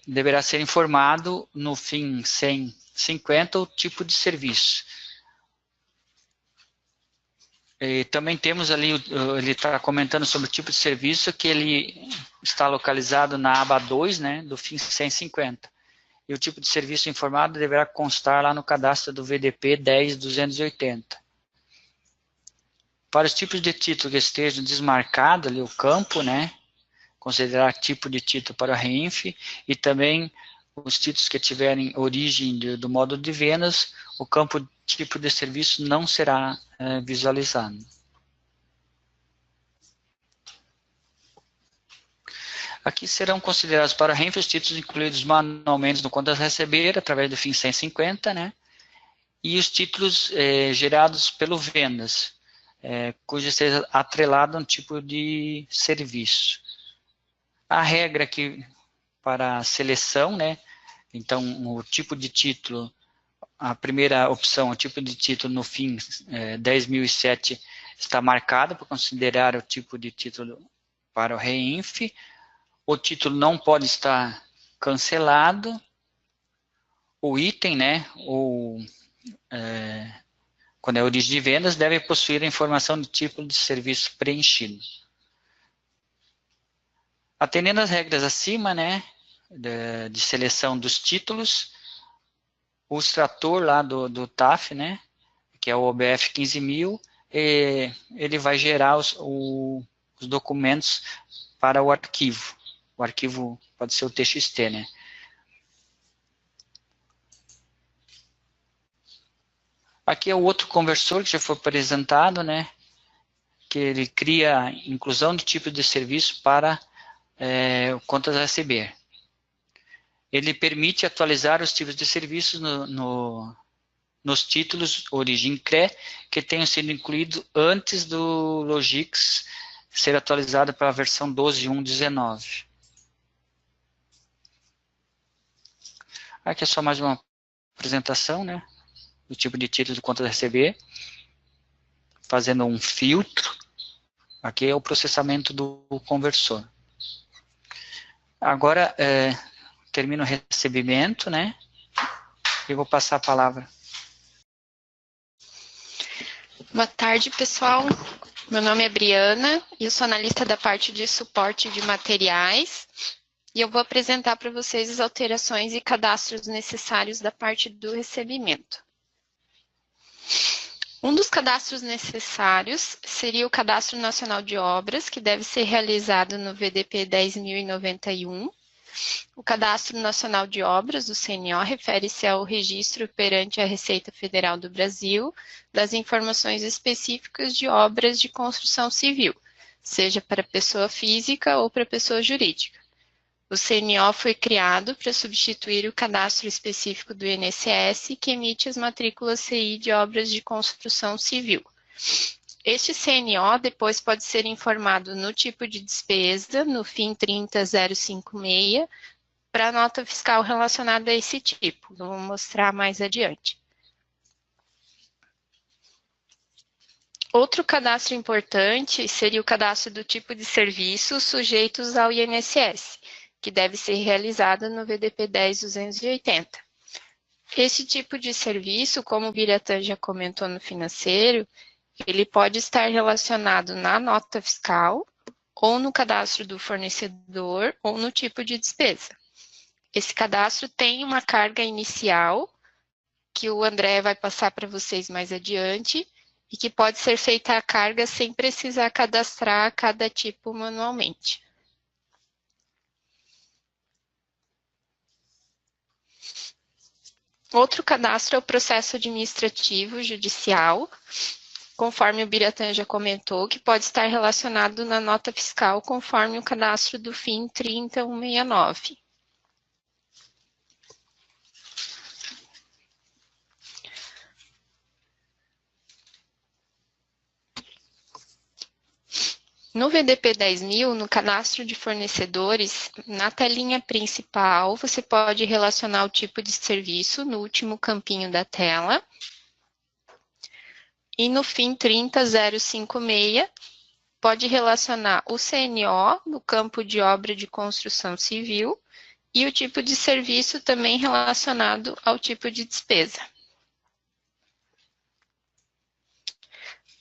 Deverá ser informado no FIN 150 o tipo de serviço. Também temos ali, ele está comentando sobre o tipo de serviço que ele está localizado na aba 2, né, do FIN 150. E o tipo de serviço informado deverá constar lá no cadastro do VDP 10.280. Para os tipos de título que estejam desmarcados ali o campo, né, considerar tipo de título para o REINF e também os títulos que tiverem origem do módulo de vendas, o campo tipo de serviço não será visualizado. Aqui serão considerados para a REINF os títulos incluídos manualmente no contas a receber, através do FIN 150, né? E os títulos gerados pelo vendas, cujo esteja atrelado a um tipo de serviço. A regra aqui para a seleção, né? Então, o tipo de título, a primeira opção, o tipo de título no FIN 10.007 está marcado para considerar o tipo de título para o REINF. O título não pode estar cancelado, o item, né, quando é origem de vendas, deve possuir a informação do tipo de serviço preenchido. Atendendo às regras acima, né, de seleção dos títulos, o extrator lá do TAF, né, que é o OBF 15.000, ele vai gerar os documentos para o arquivo. O arquivo pode ser o TXT, né. Aqui é o outro conversor que já foi apresentado, né, que ele cria a inclusão de tipo de serviço para contas a receber. Ele permite atualizar os tipos de serviços nos títulos origem CRE que tenham sido incluídos antes do Logix ser atualizado para a versão 12.1.19. Aqui é só mais uma apresentação, né, do tipo de título de contas a receber, fazendo um filtro. Aqui é o processamento do conversor. Agora, termino o recebimento, né? E vou passar a palavra. Boa tarde, pessoal. Meu nome é Briana e eu sou analista da parte de suporte de materiais. E eu vou apresentar para vocês as alterações e cadastros necessários da parte do recebimento. Um dos cadastros necessários seria o Cadastro Nacional de Obras, que deve ser realizado no VDP 10.091. O Cadastro Nacional de Obras, o CNO, refere-se ao registro perante a Receita Federal do Brasil das informações específicas de obras de construção civil, seja para pessoa física ou para pessoa jurídica. O CNO foi criado para substituir o cadastro específico do INSS, que emite as matrículas CI de obras de construção civil. Este CNO depois pode ser informado no tipo de despesa, no FIN 30056, para a nota fiscal relacionada a esse tipo. Vou mostrar mais adiante. Outro cadastro importante seria o cadastro do tipo de serviços sujeitos ao INSS, que deve ser realizado no VDP 10.280. Esse tipo de serviço, como o Biratã já comentou no financeiro, ele pode estar relacionado na nota fiscal, ou no cadastro do fornecedor, ou no tipo de despesa. Esse cadastro tem uma carga inicial, que o André vai passar para vocês mais adiante, e que pode ser feita a carga sem precisar cadastrar cada tipo manualmente. Outro cadastro é o processo administrativo judicial, conforme o Biratã já comentou, que pode estar relacionado na nota fiscal, conforme o cadastro do FIN 30169. No VDP 10.000, no cadastro de fornecedores, na telinha principal, você pode relacionar o tipo de serviço no último campinho da tela. E no FIN 30056, pode relacionar o CNO no campo de obra de construção civil e o tipo de serviço também relacionado ao tipo de despesa.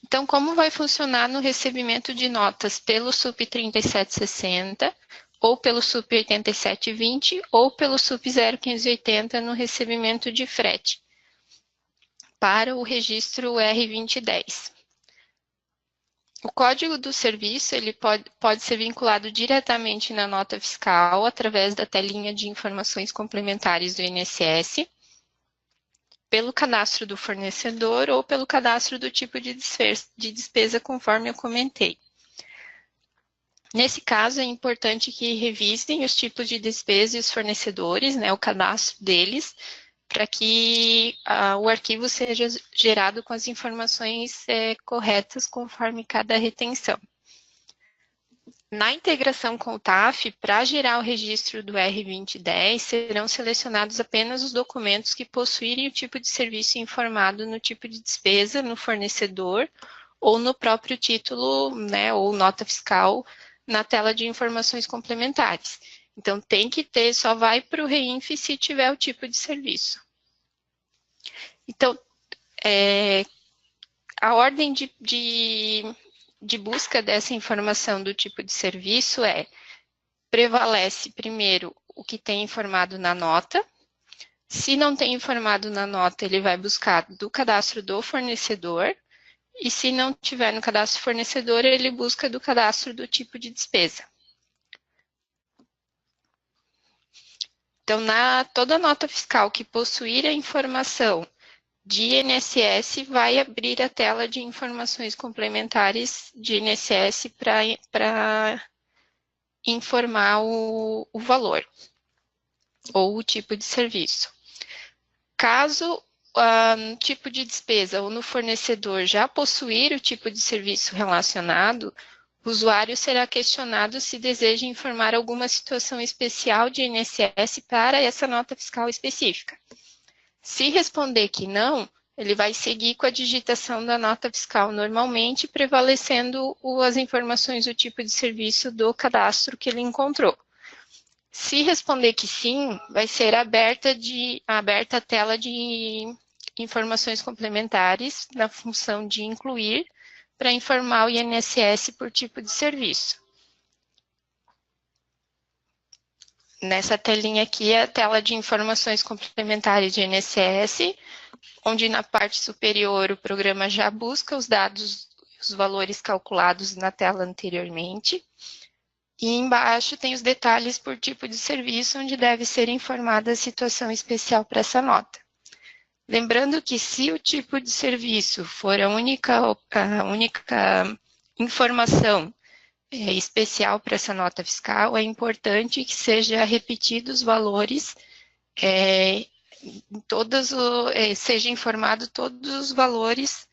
Então, como vai funcionar no recebimento de notas pelo SUP 3760, ou pelo SUP 8720, ou pelo SUP 0580 no recebimento de frete, para o registro R2010. O código do serviço ele pode ser vinculado diretamente na nota fiscal, através da telinha de informações complementares do INSS, pelo cadastro do fornecedor ou pelo cadastro do tipo de despesa, conforme eu comentei. Nesse caso, é importante que revisem os tipos de despesa e os fornecedores, né, o cadastro deles, para que o arquivo seja gerado com as informações corretas, conforme cada retenção. Na integração com o TAF, para gerar o registro do R2010, serão selecionados apenas os documentos que possuírem o tipo de serviço informado no tipo de despesa, no fornecedor, ou no próprio título, né, ou nota fiscal, na tela de informações complementares. Então, tem que ter, só vai para o REINF se tiver o tipo de serviço. Então, a ordem de busca dessa informação do tipo de serviço prevalece primeiro o que tem informado na nota. Se não tem informado na nota, ele vai buscar do cadastro do fornecedor. E se não tiver no cadastro fornecedor, ele busca do cadastro do tipo de despesa. Então, toda nota fiscal que possuir a informação de INSS vai abrir a tela de informações complementares de INSS para informar o valor ou o tipo de serviço. Caso o tipo de despesa ou no fornecedor já possuir o tipo de serviço relacionado, o usuário será questionado se deseja informar alguma situação especial de INSS para essa nota fiscal específica. Se responder que não, ele vai seguir com a digitação da nota fiscal normalmente, prevalecendo as informações do tipo de serviço do cadastro que ele encontrou. Se responder que sim, vai ser aberta a tela de informações complementares na função de incluir para informar o INSS por tipo de serviço. Nessa telinha aqui é a tela de informações complementares de INSS, onde na parte superior o programa já busca os dados, os valores calculados na tela anteriormente. E embaixo tem os detalhes por tipo de serviço, onde deve ser informada a situação especial para essa nota. Lembrando que se o tipo de serviço for a única informação especial para essa nota fiscal, é importante que seja repetido os valores, seja informado todos os valores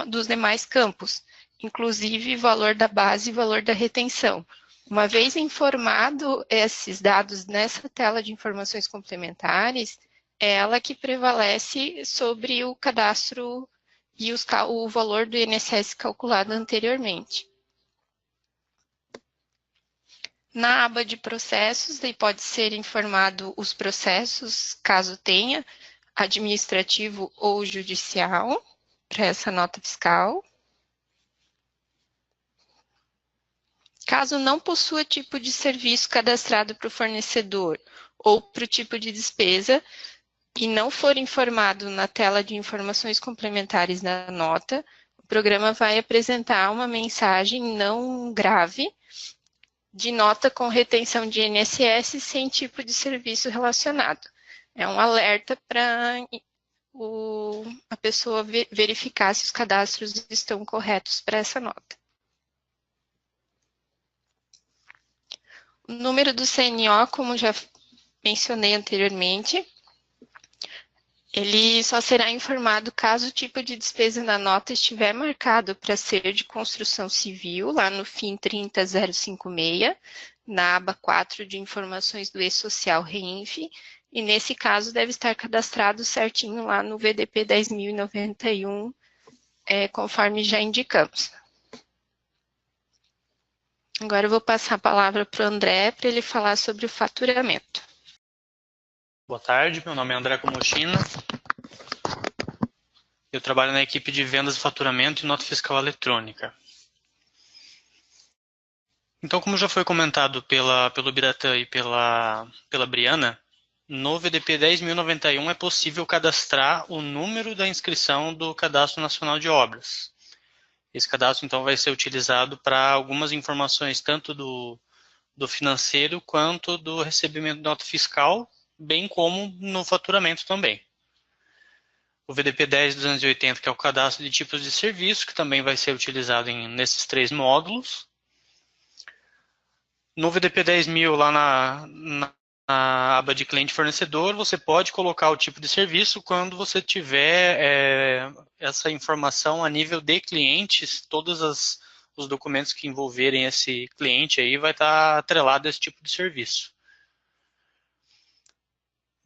dos demais campos, inclusive valor da base e valor da retenção. Uma vez informado esses dados nessa tela de informações complementares, é ela que prevalece sobre o cadastro e o valor do INSS calculado anteriormente. Na aba de processos, daí pode ser informado os processos, caso tenha, administrativo ou judicial, para essa nota fiscal. Caso não possua tipo de serviço cadastrado para o fornecedor ou para o tipo de despesa e não for informado na tela de informações complementares da nota, o programa vai apresentar uma mensagem não grave de nota com retenção de INSS sem tipo de serviço relacionado. É um alerta para a pessoa verificar se os cadastros estão corretos para essa nota. O número do CNO, como já mencionei anteriormente, ele só será informado caso o tipo de despesa na nota estiver marcado para ser de construção civil, lá no FIN 30056, na aba 4 de informações do E-Social REINF, e nesse caso deve estar cadastrado certinho lá no VDP 10.091, conforme já indicamos. Agora eu vou passar a palavra para o André, para ele falar sobre o faturamento. Boa tarde, meu nome é André Comochina. Eu trabalho na equipe de vendas e faturamento e nota fiscal eletrônica. Então, como já foi comentado pelo Biratã e pela Briana, no VDP 10.091 é possível cadastrar o número da inscrição do Cadastro Nacional de Obras. Esse cadastro, então, vai ser utilizado para algumas informações, tanto do financeiro quanto do recebimento de nota fiscal, bem como no faturamento também. O VDP 10.280, que é o cadastro de tipos de serviço, que também vai ser utilizado nesses 3 módulos. No VDP 10.000, lá na aba de cliente fornecedor, você pode colocar o tipo de serviço quando você tiver essa informação a nível de clientes, todos os documentos que envolverem esse cliente aí vai estar atrelado a esse tipo de serviço.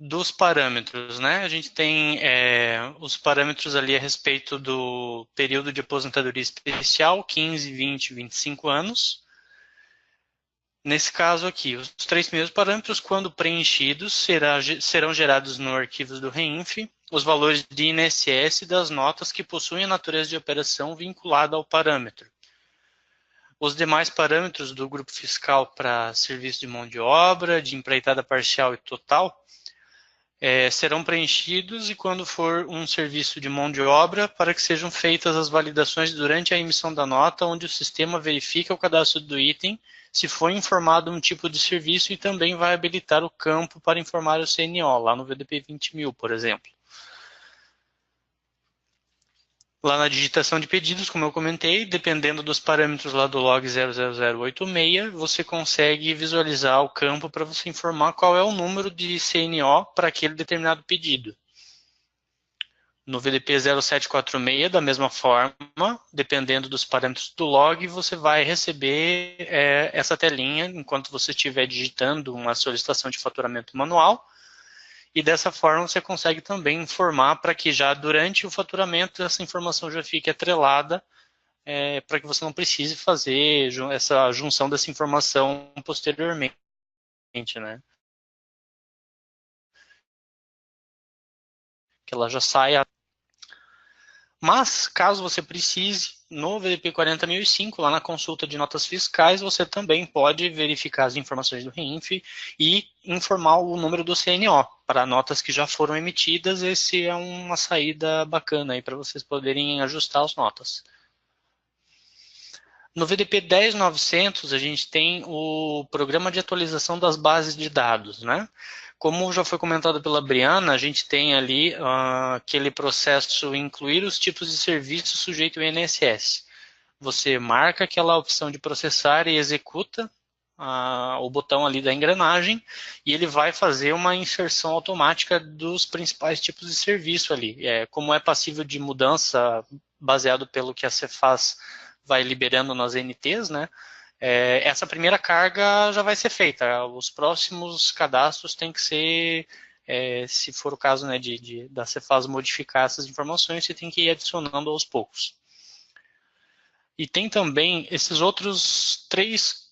Dos parâmetros, né? A gente tem os parâmetros ali a respeito do período de aposentadoria especial, 15, 20, 25 anos. Nesse caso aqui, os 3 primeiros parâmetros, quando preenchidos, serão gerados no arquivo do REINF os valores de INSS das notas que possuem a natureza de operação vinculada ao parâmetro. Os demais parâmetros do grupo fiscal para serviço de mão de obra, de empreitada parcial e total, serão preenchidos e quando for um serviço de mão de obra, para que sejam feitas as validações durante a emissão da nota, onde o sistema verifica o cadastro do item, se foi informado um tipo de serviço e também vai habilitar o campo para informar o CNO, lá no VDP 20.000, por exemplo. Lá na digitação de pedidos, como eu comentei, dependendo dos parâmetros lá do log 00086, você consegue visualizar o campo para você informar qual é o número de CNO para aquele determinado pedido. No VDP 0746, da mesma forma, dependendo dos parâmetros do log, você vai receber essa telinha enquanto você estiver digitando uma solicitação de faturamento manual. E dessa forma você consegue também informar para que já durante o faturamento essa informação já fique atrelada, para que você não precise fazer essa junção dessa informação posteriormente, né? Que ela já saia. Mas, caso você precise, no VDP 40.005, lá na consulta de notas fiscais, você também pode verificar as informações do REINF e informar o número do CNO. Para notas que já foram emitidas, esse é uma saída bacana aí para vocês poderem ajustar as notas. No VDP 10.900, a gente tem o programa de atualização das bases de dados, né? Como já foi comentado pela Briana, a gente tem ali aquele processo incluir os tipos de serviço sujeito ao INSS. Você marca aquela opção de processar e executa o botão ali da engrenagem e ele vai fazer uma inserção automática dos principais tipos de serviço ali. Como é passível de mudança baseado pelo que a Cefaz vai liberando nas NTs, né? Essa primeira carga já vai ser feita. Os próximos cadastros têm que ser, se for o caso, né, da Cefaz modificar essas informações, você tem que ir adicionando aos poucos. E tem também esses outros 3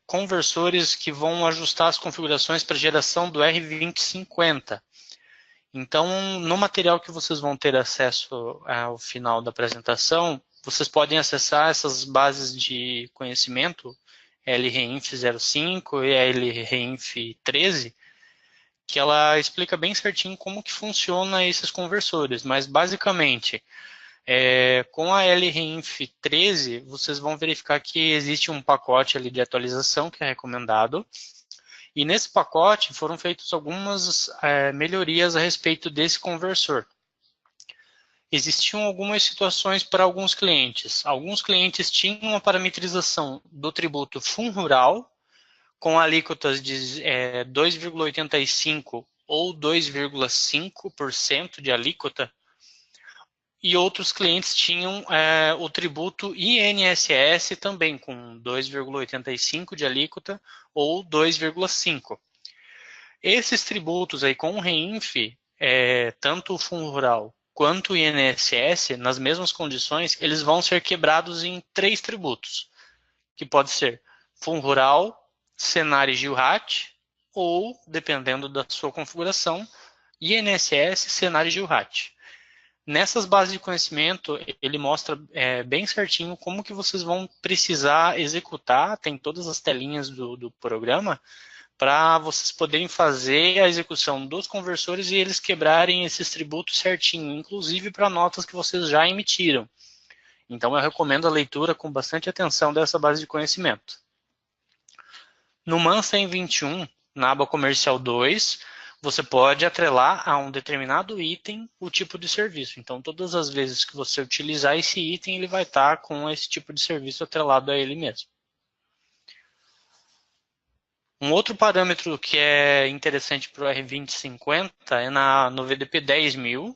conversores que vão ajustar as configurações para geração do R2050. Então, no material que vocês vão ter acesso ao final da apresentação, vocês podem acessar essas bases de conhecimento, LREINF 05 e LREINF 13, que ela explica bem certinho como que funciona esses conversores, mas basicamente, com a LREINF 13, vocês vão verificar que existe um pacote ali de atualização que é recomendado, e nesse pacote foram feitas algumas melhorias a respeito desse conversor. Existiam algumas situações para alguns clientes. Alguns clientes tinham uma parametrização do tributo FUNRURAL com alíquotas de 2,85% ou 2,5% de alíquota, e outros clientes tinham o tributo INSS também com 2,85% de alíquota ou 2,5%. Esses tributos aí com o REINF, tanto o FUNRURAL quanto o INSS, nas mesmas condições, eles vão ser quebrados em 3 tributos, que pode ser FUNRURAL, SENAR e GILRAT, ou, dependendo da sua configuração, INSS, SENAR e GILRAT. Nessas bases de conhecimento, ele mostra bem certinho como que vocês vão precisar executar, tem todas as telinhas do programa, para vocês poderem fazer a execução dos conversores e eles quebrarem esses tributos certinho, inclusive para notas que vocês já emitiram. Então, eu recomendo a leitura com bastante atenção dessa base de conhecimento. No MAN 121, na aba Comercial 2, você pode atrelar a um determinado item o tipo de serviço. Então, todas as vezes que você utilizar esse item, ele vai estar com esse tipo de serviço atrelado a ele mesmo. Um outro parâmetro que é interessante para o R2050 é no VDP 10.000,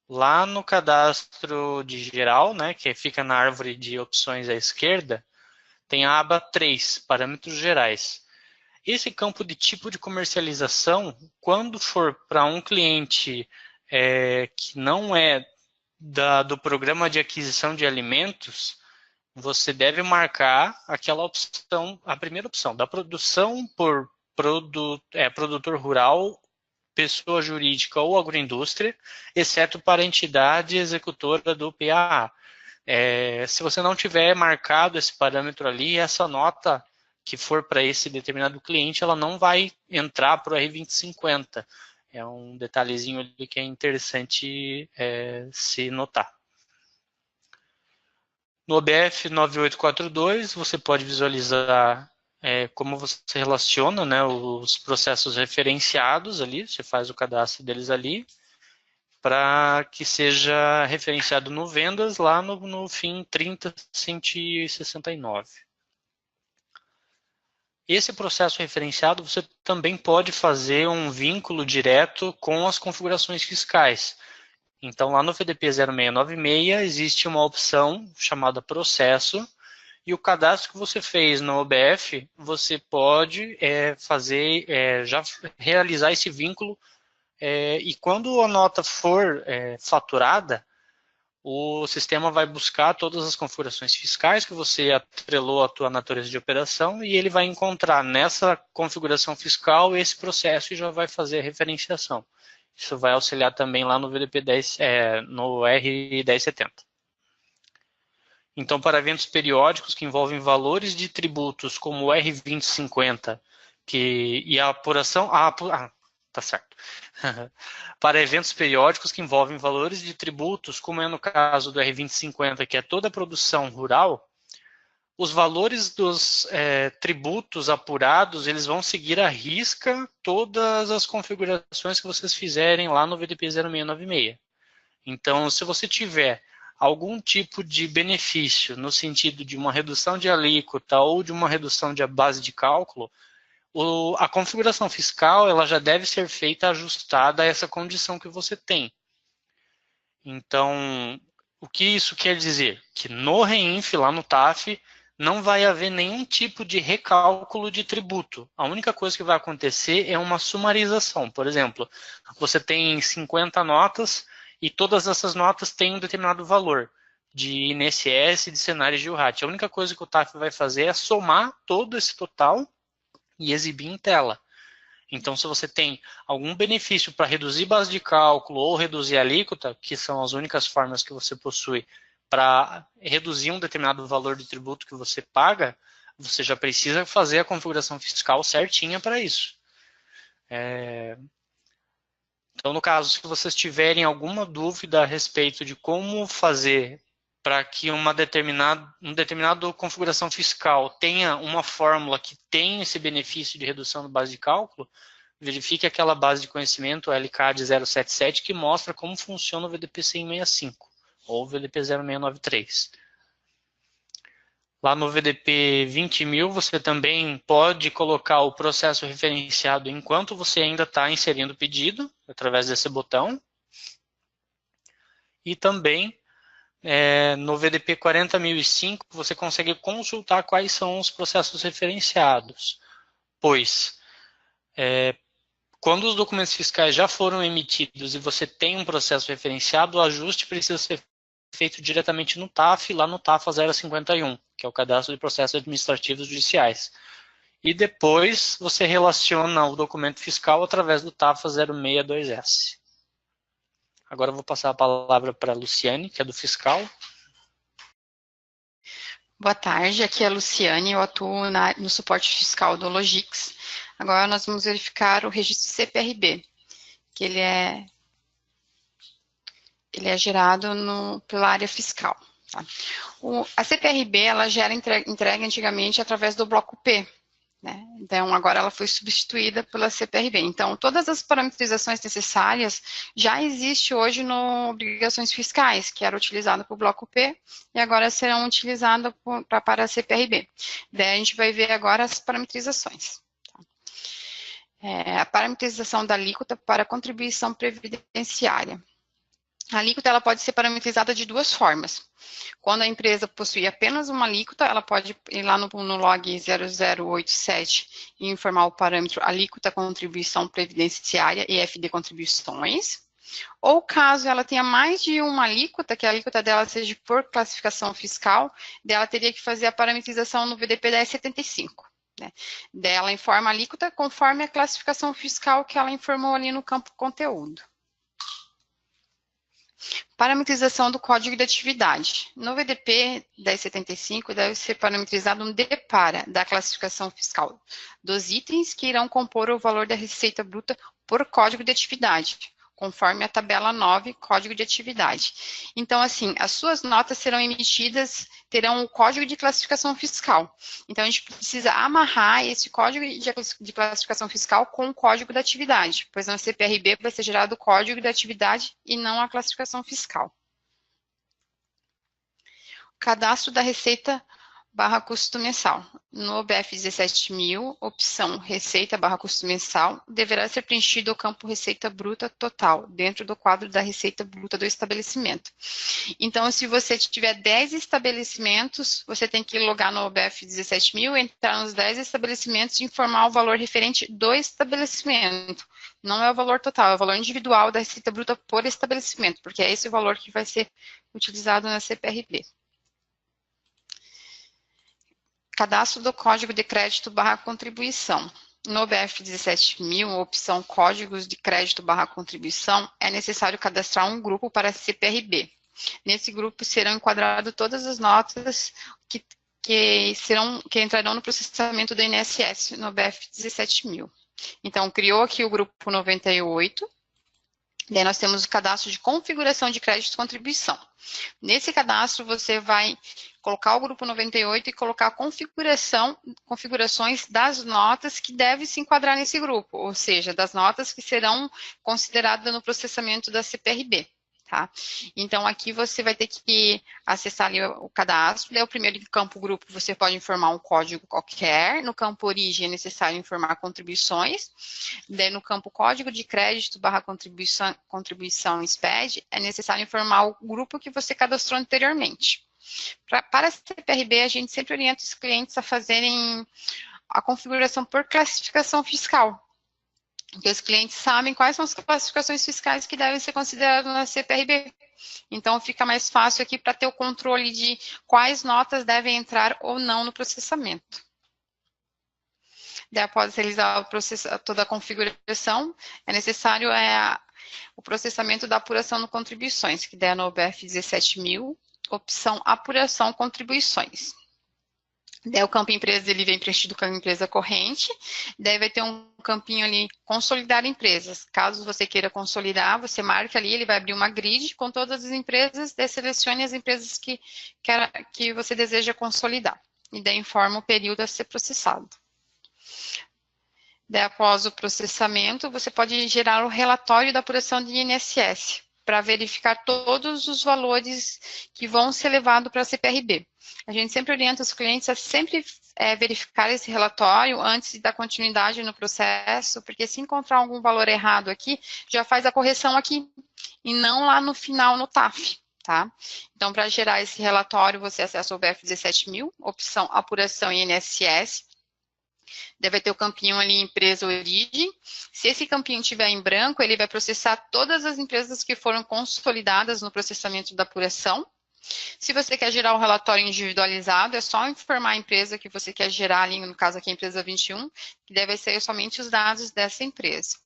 lá no cadastro de geral, né, que fica na árvore de opções à esquerda, tem a aba 3, parâmetros gerais. Esse campo de tipo de comercialização, quando for para um cliente que não é do programa de aquisição de alimentos, você deve marcar aquela opção, a primeira opção, da produção por produtor rural, pessoa jurídica ou agroindústria, exceto para a entidade executora do PAA. Se você não tiver marcado esse parâmetro ali, essa nota que for para esse determinado cliente, ela não vai entrar para o R2050. É um detalhezinho ali que é interessante se notar. No OBF 9842, você pode visualizar como você relaciona, né, os processos referenciados ali, você faz o cadastro deles ali, para que seja referenciado no vendas lá no fim 30.169. Esse processo referenciado, você também pode fazer um vínculo direto com as configurações fiscais. Então, lá no VDP 0696, existe uma opção chamada processo, e o cadastro que você fez no OBF, você pode já realizar esse vínculo, e quando a nota for faturada, o sistema vai buscar todas as configurações fiscais que você atrelou à tua natureza de operação, e ele vai encontrar nessa configuração fiscal esse processo e já vai fazer a referenciação. Isso vai auxiliar também lá no VDP 10, no R1070. Então, para eventos periódicos que envolvem valores de tributos como o R2050 e a apuração... tá certo. Para eventos periódicos que envolvem valores de tributos, como é no caso do R2050, que é toda a produção rural, os valores dos tributos apurados, eles vão seguir à risca todas as configurações que vocês fizerem lá no VDP 0696. Então, se você tiver algum tipo de benefício no sentido de uma redução de alíquota ou de uma redução de base de cálculo, a configuração fiscal ela já deve ser feita ajustada a essa condição que você tem. Então, o que isso quer dizer? Que no REINF, lá no TAF, não vai haver nenhum tipo de recálculo de tributo. A única coisa que vai acontecer é uma sumarização. Por exemplo, você tem 50 notas e todas essas notas têm um determinado valor de INSS e de cenários de URAT. A única coisa que o TAF vai fazer é somar todo esse total e exibir em tela. Então, se você tem algum benefício para reduzir base de cálculo ou reduzir a alíquota, que são as únicas formas que você possui para reduzir um determinado valor de tributo que você paga, você já precisa fazer a configuração fiscal certinha para isso. Então, no caso, se vocês tiverem alguma dúvida a respeito de como fazer para que uma determinada configuração fiscal tenha uma fórmula que tenha esse benefício de redução da base de cálculo, verifique aquela base de conhecimento, o LCAD 077, que mostra como funciona o VDP 165, ou o VDP 0693. Lá no VDP 20.000, você também pode colocar o processo referenciado enquanto você ainda está inserindo o pedido, através desse botão. E também, no VDP 40.005, você consegue consultar quais são os processos referenciados. Pois, quando os documentos fiscais já foram emitidos e você tem um processo referenciado, o ajuste precisa ser feito diretamente no TAF, lá no TAFA 051, que é o Cadastro de Processos Administrativos Judiciais. E depois você relaciona o documento fiscal através do TAFA 062S. Agora eu vou passar a palavra para a Luciane, que é do fiscal. Boa tarde, aqui é a Luciane, eu atuo no suporte fiscal do Logix. Agora nós vamos verificar o registro CPRB, que ele é gerado pela área fiscal. Tá? A CPRB, ela gera entrega antigamente através do bloco P, né? Então, agora ela foi substituída pela CPRB. Então, todas as parametrizações necessárias já existem hoje no obrigações fiscais, que era utilizado para o bloco P, e agora serão utilizadas para a CPRB. Daí a gente vai ver agora as parametrizações. A parametrização da alíquota para contribuição previdenciária. A alíquota ela pode ser parametrizada de duas formas. Quando a empresa possui apenas uma alíquota, ela pode ir lá no log 0087 e informar o parâmetro alíquota contribuição previdenciária e FD contribuições. Ou caso ela tenha mais de uma alíquota, que a alíquota dela seja por classificação fiscal, dela teria que fazer a parametrização no VDP 1075. Né? Dela informa a alíquota conforme a classificação fiscal que ela informou ali no campo conteúdo. Parametrização do código de atividade. No VDP 1075 deve ser parametrizado um DPARA da classificação fiscal dos itens que irão compor o valor da receita bruta por código de atividade, conforme a tabela 9, código de atividade. Então, assim, as suas notas serão emitidas, terão o código de classificação fiscal. Então, a gente precisa amarrar esse código de classificação fiscal com o código da atividade, pois na CPRB vai ser gerado o código da atividade e não a classificação fiscal. Cadastro da receita barra custo mensal. No OBF 17.000, opção receita barra custo mensal, deverá ser preenchido o campo receita bruta total, dentro do quadro da receita bruta do estabelecimento. Então, se você tiver 10 estabelecimentos, você tem que logar no OBF 17.000, entrar nos 10 estabelecimentos e informar o valor referente do estabelecimento. Não é o valor total, é o valor individual da receita bruta por estabelecimento, porque é esse o valor que vai ser utilizado na CPRB. Cadastro do código de crédito barra contribuição. No OBF 17.000, opção códigos de crédito barra contribuição, é necessário cadastrar um grupo para a CPRB. Nesse grupo serão enquadradas todas as notas que entrarão no processamento do INSS, no OBF 17.000. Então, criou aqui o grupo 98, daí nós temos o cadastro de configuração de crédito e contribuição. Nesse cadastro, você vai colocar o grupo 98 e colocar configurações das notas que devem se enquadrar nesse grupo, ou seja, das notas que serão consideradas no processamento da CPRB. Tá? Então, aqui você vai ter que acessar ali o cadastro. Daí, o primeiro campo grupo, você pode informar um código qualquer. No campo origem, é necessário informar contribuições. Daí, no campo código de crédito barra contribuição SPED, é necessário informar o grupo que você cadastrou anteriormente. Para a CPRB, a gente sempre orienta os clientes a fazerem a configuração por classificação fiscal. Porque os clientes sabem quais são as classificações fiscais que devem ser consideradas na CPRB. Então, fica mais fácil aqui para ter o controle de quais notas devem entrar ou não no processamento. Daí, após realizar toda a configuração, é necessário o processamento da apuração no contribuições, que der no OBF 17.000, opção apuração contribuições. Daí o campo empresa, ele vem preenchido com a empresa corrente, daí vai ter um campinho ali, consolidar empresas. Caso você queira consolidar, você marca ali, ele vai abrir uma grid com todas as empresas, daí selecione as empresas que você deseja consolidar. E daí informa o período a ser processado. Daí após o processamento, você pode gerar o relatório da apuração de INSS, para verificar todos os valores que vão ser levados para a CPRB. A gente sempre orienta os clientes a sempre verificar esse relatório antes de dar continuidade no processo, porque se encontrar algum valor errado aqui, já faz a correção aqui, e não lá no final no TAF, tá? Então, para gerar esse relatório, você acessa o BF 17.000, opção apuração INSS, deve ter o campinho ali, empresa origem. Se esse campinho estiver em branco, ele vai processar todas as empresas que foram consolidadas no processamento da apuração. Se você quer gerar o relatório individualizado, é só informar a empresa que você quer gerar ali, no caso aqui a empresa 21, que deve ser somente os dados dessa empresa.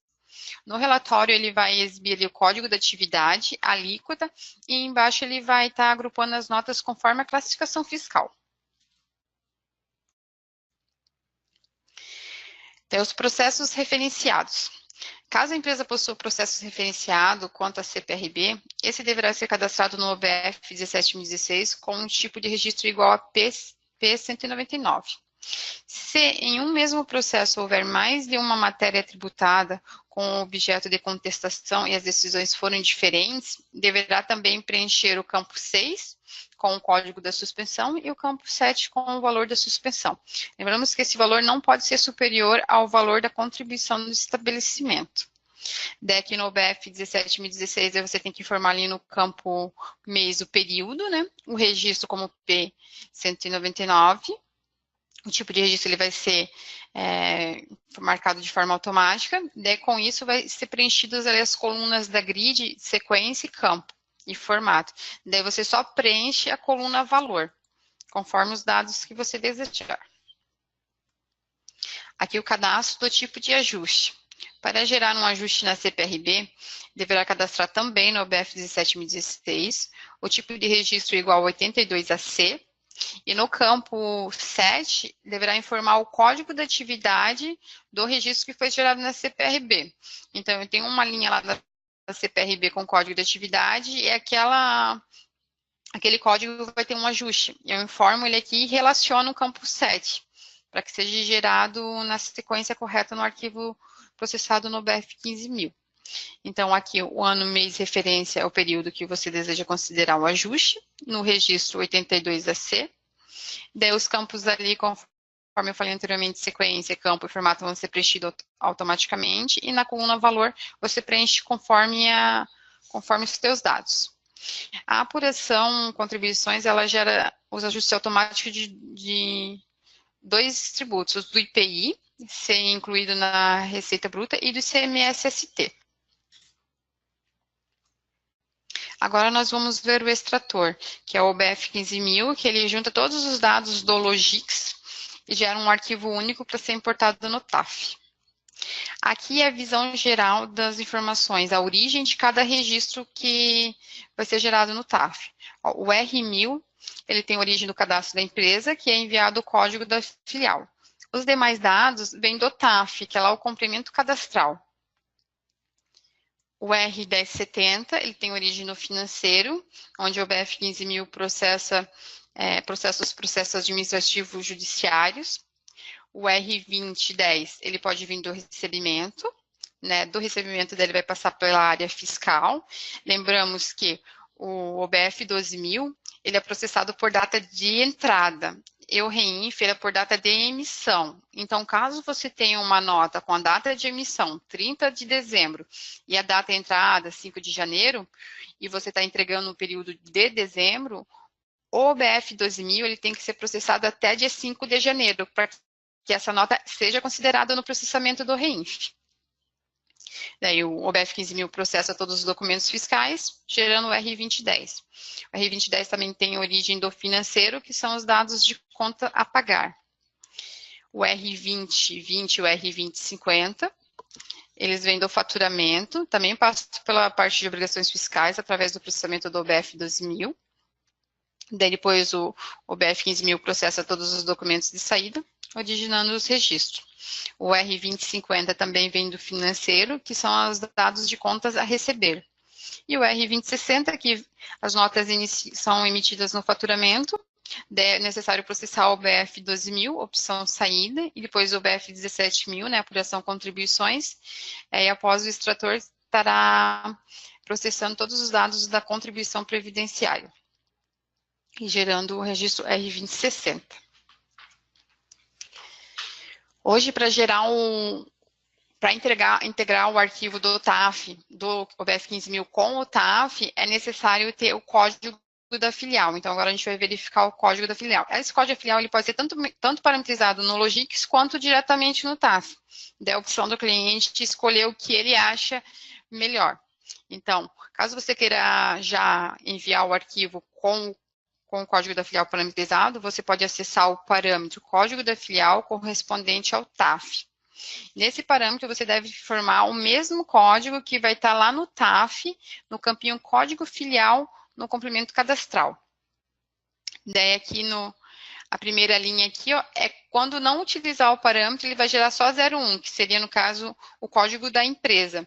No relatório, ele vai exibir ali o código da atividade, a alíquota, e embaixo ele vai estar agrupando as notas conforme a classificação fiscal. Tem os processos referenciados. Caso a empresa possua processos referenciados quanto à CPRB, esse deverá ser cadastrado no OBF 17.016 com um tipo de registro igual a P199. Se em um mesmo processo houver mais de uma matéria tributada com objeto de contestação e as decisões forem diferentes, deverá também preencher o campo 6, com o código da suspensão, e o campo 7 com o valor da suspensão. Lembramos que esse valor não pode ser superior ao valor da contribuição do estabelecimento. Daí aqui no OBF 17.016, você tem que informar ali no campo mês o período, né? O registro como P199. O tipo de registro ele vai ser marcado de forma automática. Daí, com isso, vai ser preenchidas ali as colunas da grid, sequência e campo e formato. Daí, você só preenche a coluna valor, conforme os dados que você desejar. Aqui o cadastro do tipo de ajuste. Para gerar um ajuste na CPRB, deverá cadastrar também no OBF 17.016 o tipo de registro igual a 82AC, e no campo 7, deverá informar o código da atividade do registro que foi gerado na CPRB. Então, eu tenho uma linha lá da CPRB com código de atividade e aquele código vai ter um ajuste. Eu informo ele aqui e relaciono o campo 7, para que seja gerado na sequência correta no arquivo processado no BF 15.000. Então, aqui o ano, mês, referência é o período que você deseja considerar o ajuste, no registro 82AC. Daí, os campos ali, conforme eu falei anteriormente, sequência, campo e formato vão ser preenchidos automaticamente, e na coluna valor você preenche conforme os seus dados. A apuração, contribuições, ela gera os ajustes automáticos de 2 tributos, do IPI, ser incluído na Receita Bruta, e do ICMS-ST. Agora nós vamos ver o extrator, que é o OBF 15.000, que ele junta todos os dados do Logix e gera um arquivo único para ser importado no TAF. Aqui é a visão geral das informações, a origem de cada registro que vai ser gerado no TAF. O R1000, ele tem origem do cadastro da empresa, que é enviado o código da filial. Os demais dados vêm do TAF, que é lá o complemento cadastral. O R1070, ele tem origem no financeiro, onde o OBF 15.000 processa os processos administrativos judiciários. O R2010, ele pode vir do recebimento, né? Do recebimento dele vai passar pela área fiscal. Lembramos que o OBF 12.000, ele é processado por data de entrada. E o REINF é por data de emissão. Então, caso você tenha uma nota com a data de emissão, 30 de dezembro, e a data de entrada, 5 de janeiro, e você está entregando no período de dezembro, o OBF 12.000, ele tem que ser processado até dia 5 de janeiro, para que essa nota seja considerada no processamento do REINF. Daí o OBF 15.000 processa todos os documentos fiscais, gerando o R2010. O R2010 também tem origem do financeiro, que são os dados de conta a pagar. O R2020 e o R2050, eles vêm do faturamento, também passam pela parte de obrigações fiscais, através do processamento do OBF 12.000. Daí depois o OBF 15.000 processa todos os documentos de saída, originando os registros. O R2050 também vem do financeiro, que são os dados de contas a receber. E o R2060, que as notas são emitidas no faturamento, é necessário processar o OBF 12.000, opção saída, e depois o OBF 17.000, né, apuração contribuições, e após o extrator estará processando todos os dados da contribuição previdenciária, e gerando o registro R2060. Hoje, para integrar o arquivo do TAF, do OBF 15.000 com o TAF, é necessário ter o código da filial. Então, agora a gente vai verificar o código da filial. Esse código da filial ele pode ser tanto parametrizado no Logix quanto diretamente no TAF. Da opção do cliente escolher o que ele acha melhor. Então, caso você queira já enviar o arquivo com o código da filial parametrizado, você pode acessar o parâmetro código da filial correspondente ao TAF. Nesse parâmetro, você deve informar o mesmo código que vai estar lá no TAF, no campinho código filial, no complemento cadastral. Daí aqui a primeira linha aqui, ó, é quando não utilizar o parâmetro, ele vai gerar só 01, que seria, no caso, o código da empresa.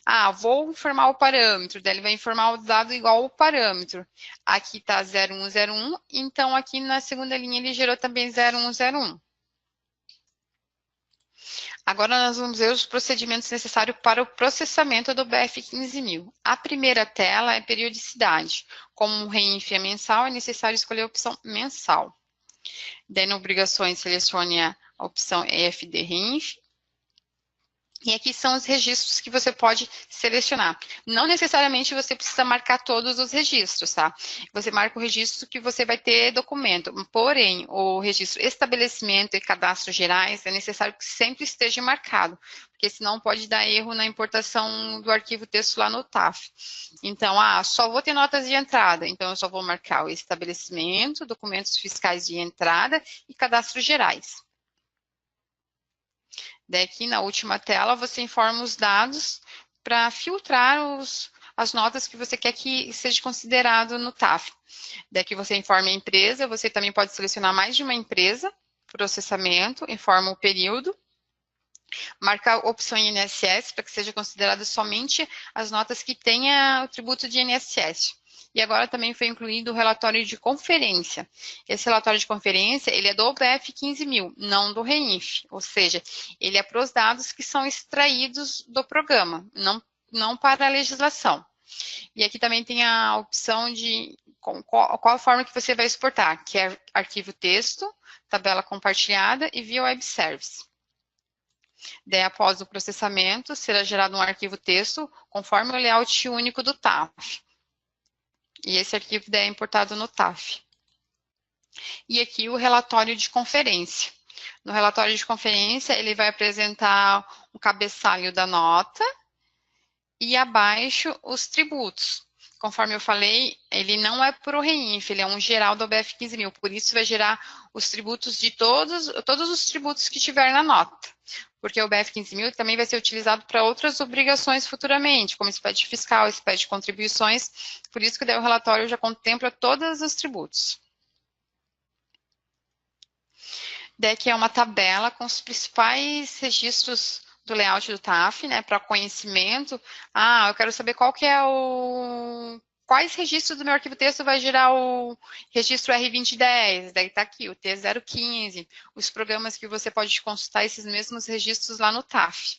Ah, vou informar o parâmetro, daí ele vai informar o dado igual ao parâmetro. Aqui está 0101, então aqui na segunda linha ele gerou também 0101. Agora nós vamos ver os procedimentos necessários para o processamento do BF 15.000. A primeira tela é periodicidade. Como o REINF é mensal, é necessário escolher a opção mensal. Daí, em obrigações, selecione a opção EFD REINF. E aqui são os registros que você pode selecionar. Não necessariamente você precisa marcar todos os registros, tá? Você marca o registro que você vai ter documento. Porém, o registro estabelecimento e cadastro gerais é necessário que sempre esteja marcado, porque senão pode dar erro na importação do arquivo texto lá no TAF. Então, só vou ter notas de entrada, então eu só vou marcar o estabelecimento, documentos fiscais de entrada e cadastros gerais. Daqui na última tela você informa os dados para filtrar as notas que você quer que seja considerado no TAF. Daqui você informa a empresa, você também pode selecionar mais de uma empresa, processamento, informa o período, marca a opção INSS para que seja considerado somente as notas que tenha o tributo de INSS. E agora também foi incluído o relatório de conferência. Esse relatório de conferência, ele é do BF 15.000, não do REINF. Ou seja, ele é para os dados que são extraídos do programa, não para a legislação. E aqui também tem a opção de qual a forma que você vai exportar, que é arquivo texto, tabela compartilhada e via web service. Daí, após o processamento, será gerado um arquivo texto conforme o layout único do TAF. E esse arquivo daí é importado no TAF. E aqui o relatório de conferência. No relatório de conferência, ele vai apresentar o cabeçalho da nota e abaixo os tributos. Conforme eu falei, ele não é para o REINF, ele é um geral do BF 15.000, por isso vai gerar os tributos de todos os tributos que tiver na nota. Porque o BF 15.000 também vai ser utilizado para outras obrigações futuramente, como SPED fiscal, SPED contribuições, por isso que o relatório já contempla todos os tributos. Daqui é uma tabela com os principais registros do layout do TAF, né, para conhecimento. Eu quero saber quais registros do meu arquivo texto vai gerar o registro R2010, daí está aqui, o T015, os programas que você pode consultar esses mesmos registros lá no TAF.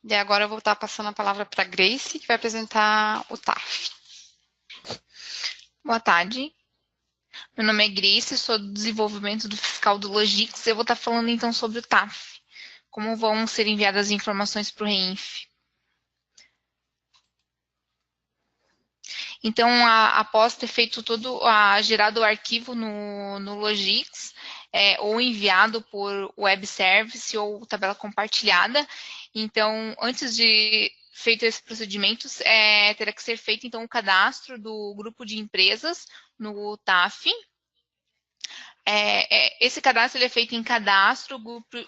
E agora eu vou estar passando a palavra para a Grace, que vai apresentar o TAF. Boa tarde. Meu nome é Grace, sou do desenvolvimento do fiscal do Logix. Eu vou estar falando então sobre o TAF, como vão ser enviadas as informações para o REINF. Então, após ter feito gerado o arquivo no Logix, ou enviado por web service ou tabela compartilhada, então, antes de feito esse procedimento, terá que ser feito então o cadastro do grupo de empresas no TAF. Esse cadastro ele é feito em cadastro,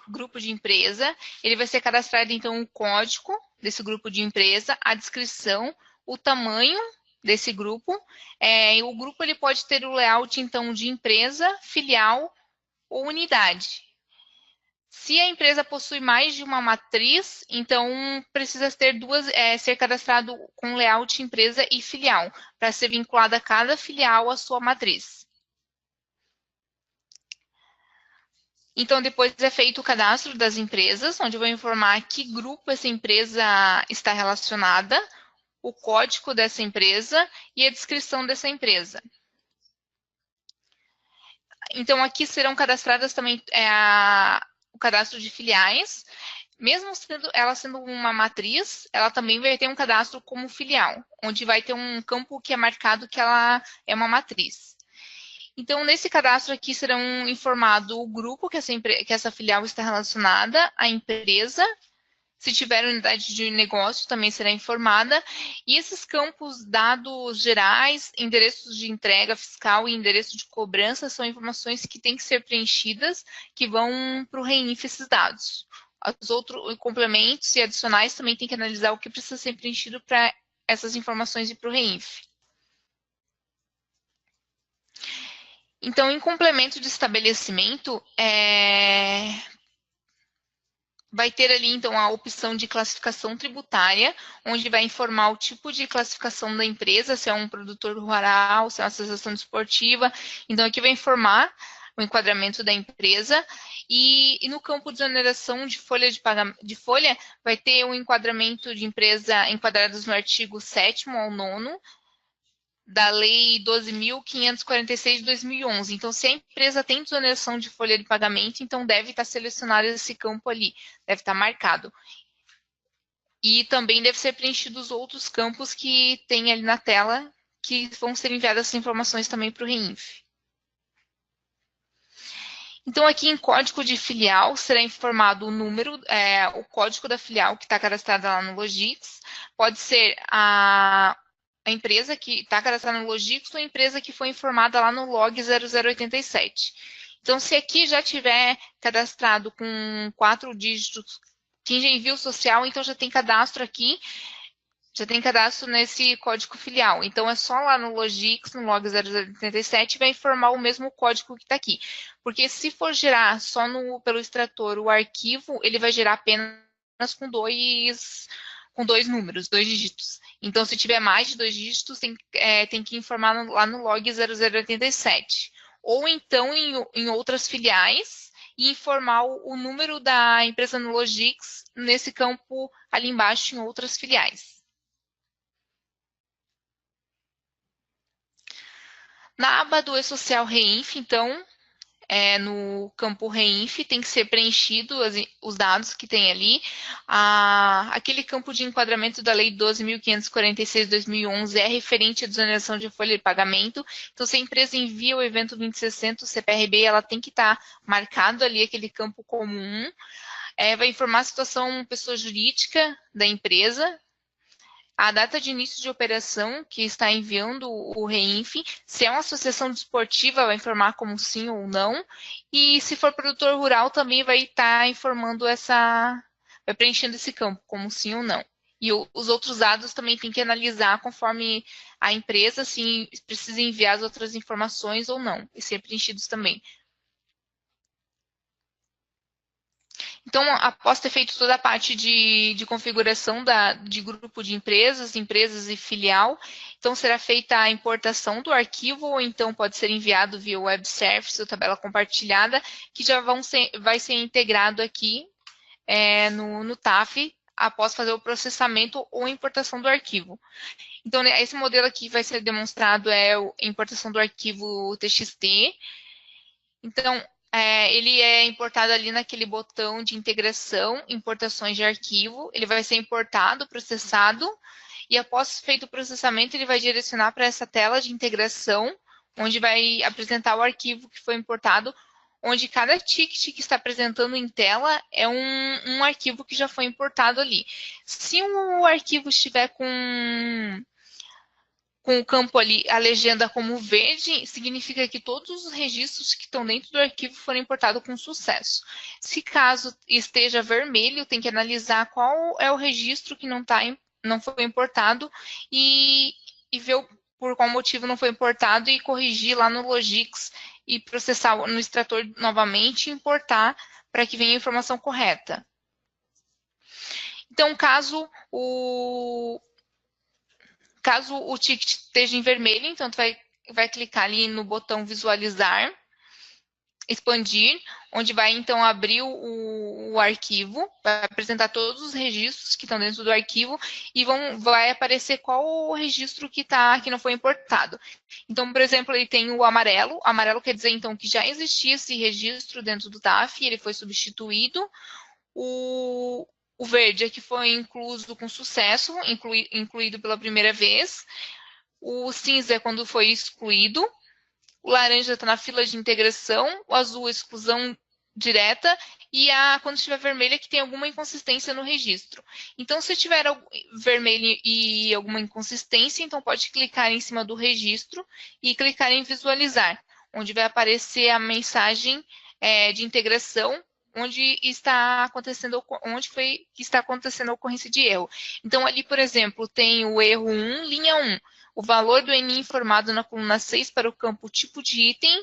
grupo de empresa. Ele vai ser cadastrado, então, o código desse grupo de empresa, a descrição, o tamanho desse grupo. E o grupo ele pode ter o layout, então, de empresa, filial ou unidade. Se a empresa possui mais de uma matriz, então precisa ter ser cadastrado com layout empresa e filial, para ser vinculada cada filial à sua matriz. Então, depois é feito o cadastro das empresas, onde eu vou informar que grupo essa empresa está relacionada, o código dessa empresa e a descrição dessa empresa. Então, aqui serão cadastradas também o cadastro de filiais. Mesmo ela sendo uma matriz, ela também vai ter um cadastro como filial, onde vai ter um campo que é marcado que ela é uma matriz. Então, nesse cadastro aqui serão informado o grupo que essa filial está relacionada, a empresa, se tiver unidade de negócio também será informada, e esses campos, dados gerais, endereços de entrega fiscal e endereço de cobrança são informações que têm que ser preenchidas, que vão para o REINF esses dados. Os outros complementos e adicionais também tem que analisar o que precisa ser preenchido para essas informações ir para o REINF. Então, em complemento de estabelecimento, vai ter ali, então, a opção de classificação tributária, onde vai informar o tipo de classificação da empresa, se é um produtor rural, se é uma associação desportiva. Então, aqui vai informar o enquadramento da empresa. E no campo de exoneração de folha de folha, vai ter o enquadramento de empresa enquadradas no artigo 7º ao 9º da Lei 12.546 de 2011. Então, se a empresa tem desoneração de folha de pagamento, então deve estar selecionado esse campo ali, deve estar marcado. E também deve ser preenchido os outros campos que tem ali na tela, que vão ser enviadas essas informações também para o REINF. Então, aqui em código de filial, será informado o número, o código da filial que está cadastrada lá no Logix. Pode ser a empresa que está cadastrada no Logix ou a empresa que foi informada lá no log 0087. Então, se aqui já tiver cadastrado com 4 dígitos, quem já enviou social, então já tem cadastro aqui, já tem cadastro nesse código filial. Então, é só lá no Logix, no log 0087, vai informar o mesmo código que está aqui. Porque se for gerar só pelo extrator o arquivo, ele vai gerar apenas com dois números, 2 dígitos. Então, se tiver mais de 2 dígitos, tem que informar lá no log 0087. Ou então em outras filiais e informar o número da empresa no Logix nesse campo ali embaixo em outras filiais. Na aba do E-Social REINF, então, no campo REINF, tem que ser preenchido os dados que tem ali. Aquele campo de enquadramento da Lei 12.546 de 2011 é referente à desoneração de folha de pagamento. Então, se a empresa envia o evento 2060, o CPRB, ela tem que estar marcado ali aquele campo comum. Vai informar a situação pessoa jurídica da empresa, a data de início de operação que está enviando o REINF, se é uma associação desportiva, vai informar como sim ou não, e se for produtor rural, também vai estar informando vai preenchendo esse campo, como sim ou não. E os outros dados também tem que analisar conforme a empresa, se precisa enviar as outras informações ou não, e ser preenchidos também. Então, após ter feito toda a parte de configuração de grupo de empresas e filial, então será feita a importação do arquivo, ou então pode ser enviado via web service ou tabela compartilhada, que já vai ser integrado aqui no TAF, após fazer o processamento ou importação do arquivo. Então, esse modelo aqui vai ser demonstrado a importação do arquivo TXT. Então, ele é importado ali naquele botão de integração, importações de arquivo. Ele vai ser importado, processado, e após feito o processamento, ele vai direcionar para essa tela de integração, onde vai apresentar o arquivo que foi importado, onde cada ticket que está apresentando em tela é um arquivo que já foi importado ali. Se o arquivo estiver com o campo ali, a legenda como verde, significa que todos os registros que estão dentro do arquivo foram importados com sucesso. Se caso esteja vermelho, tem que analisar qual é o registro que não foi importado e ver por qual motivo não foi importado e corrigir lá no Logix e processar no extrator novamente e importar para que venha a informação correta. Então, caso o ticket esteja em vermelho, então tu vai clicar ali no botão visualizar, expandir, onde vai então abrir o arquivo, vai apresentar todos os registros que estão dentro do arquivo e vai aparecer qual o registro que não foi importado. Então, por exemplo, ele tem o amarelo. Amarelo quer dizer então que já existia esse registro dentro do TAF, ele foi substituído. O verde é que foi incluso com sucesso, incluído pela primeira vez. O cinza é quando foi excluído. O laranja está na fila de integração. O azul, exclusão direta. E quando estiver vermelho, é que tem alguma inconsistência no registro. Então, se tiver vermelho e alguma inconsistência, então pode clicar em cima do registro e clicar em visualizar, onde vai aparecer a mensagem de integração, onde está acontecendo a ocorrência de erro. Então, ali, por exemplo, tem o erro 1, linha 1. O valor do ENI informado na coluna 6 para o campo tipo de item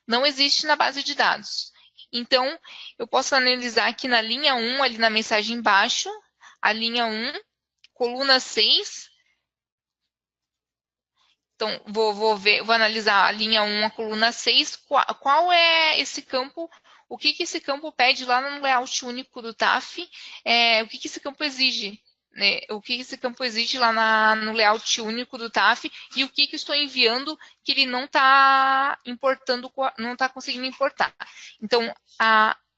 não existe na base de dados. Então, eu posso analisar aqui na linha 1, ali na mensagem embaixo, a linha 1, coluna 6. Então, vou analisar a linha 1, a coluna 6, qual é esse campo. O que esse campo pede lá no layout único do TAF? O que esse campo exige né, o que esse campo exige lá no layout único do TAF e o que estou enviando que ele não está importando, não está conseguindo importar. Então,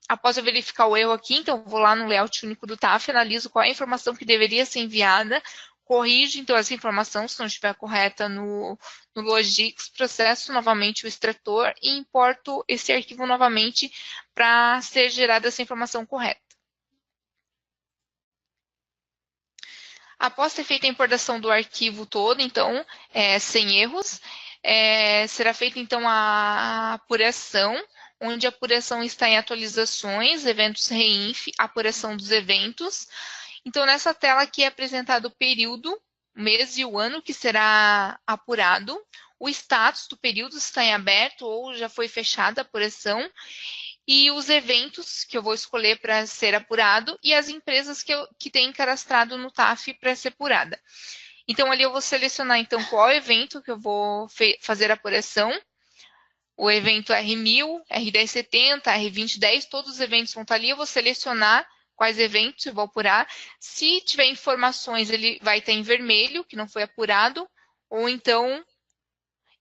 após eu verificar o erro aqui, então eu vou lá no layout único do TAF, analiso qual é a informação que deveria ser enviada, corrijo então essa informação, se não estiver correta no Logix, processo novamente o extrator e importo esse arquivo novamente para ser gerada essa informação correta. Após ter feito a importação do arquivo todo, então, sem erros, será feita então a apuração, onde a apuração está em atualizações, eventos reinf, apuração dos eventos. Então, nessa tela aqui é apresentado o período, o mês e o ano que será apurado. O status do período está em aberto ou já foi fechada a apuração. E os eventos que eu vou escolher para ser apurado e as empresas que têm cadastrado no TAF para ser apurada. Então, ali eu vou selecionar, então, qual evento que eu vou fazer a apuração. O evento R1000, R1070, R2010, todos os eventos vão estar ali. Eu vou selecionar quais eventos eu vou apurar. Se tiver informações, ele vai estar em vermelho, que não foi apurado, ou então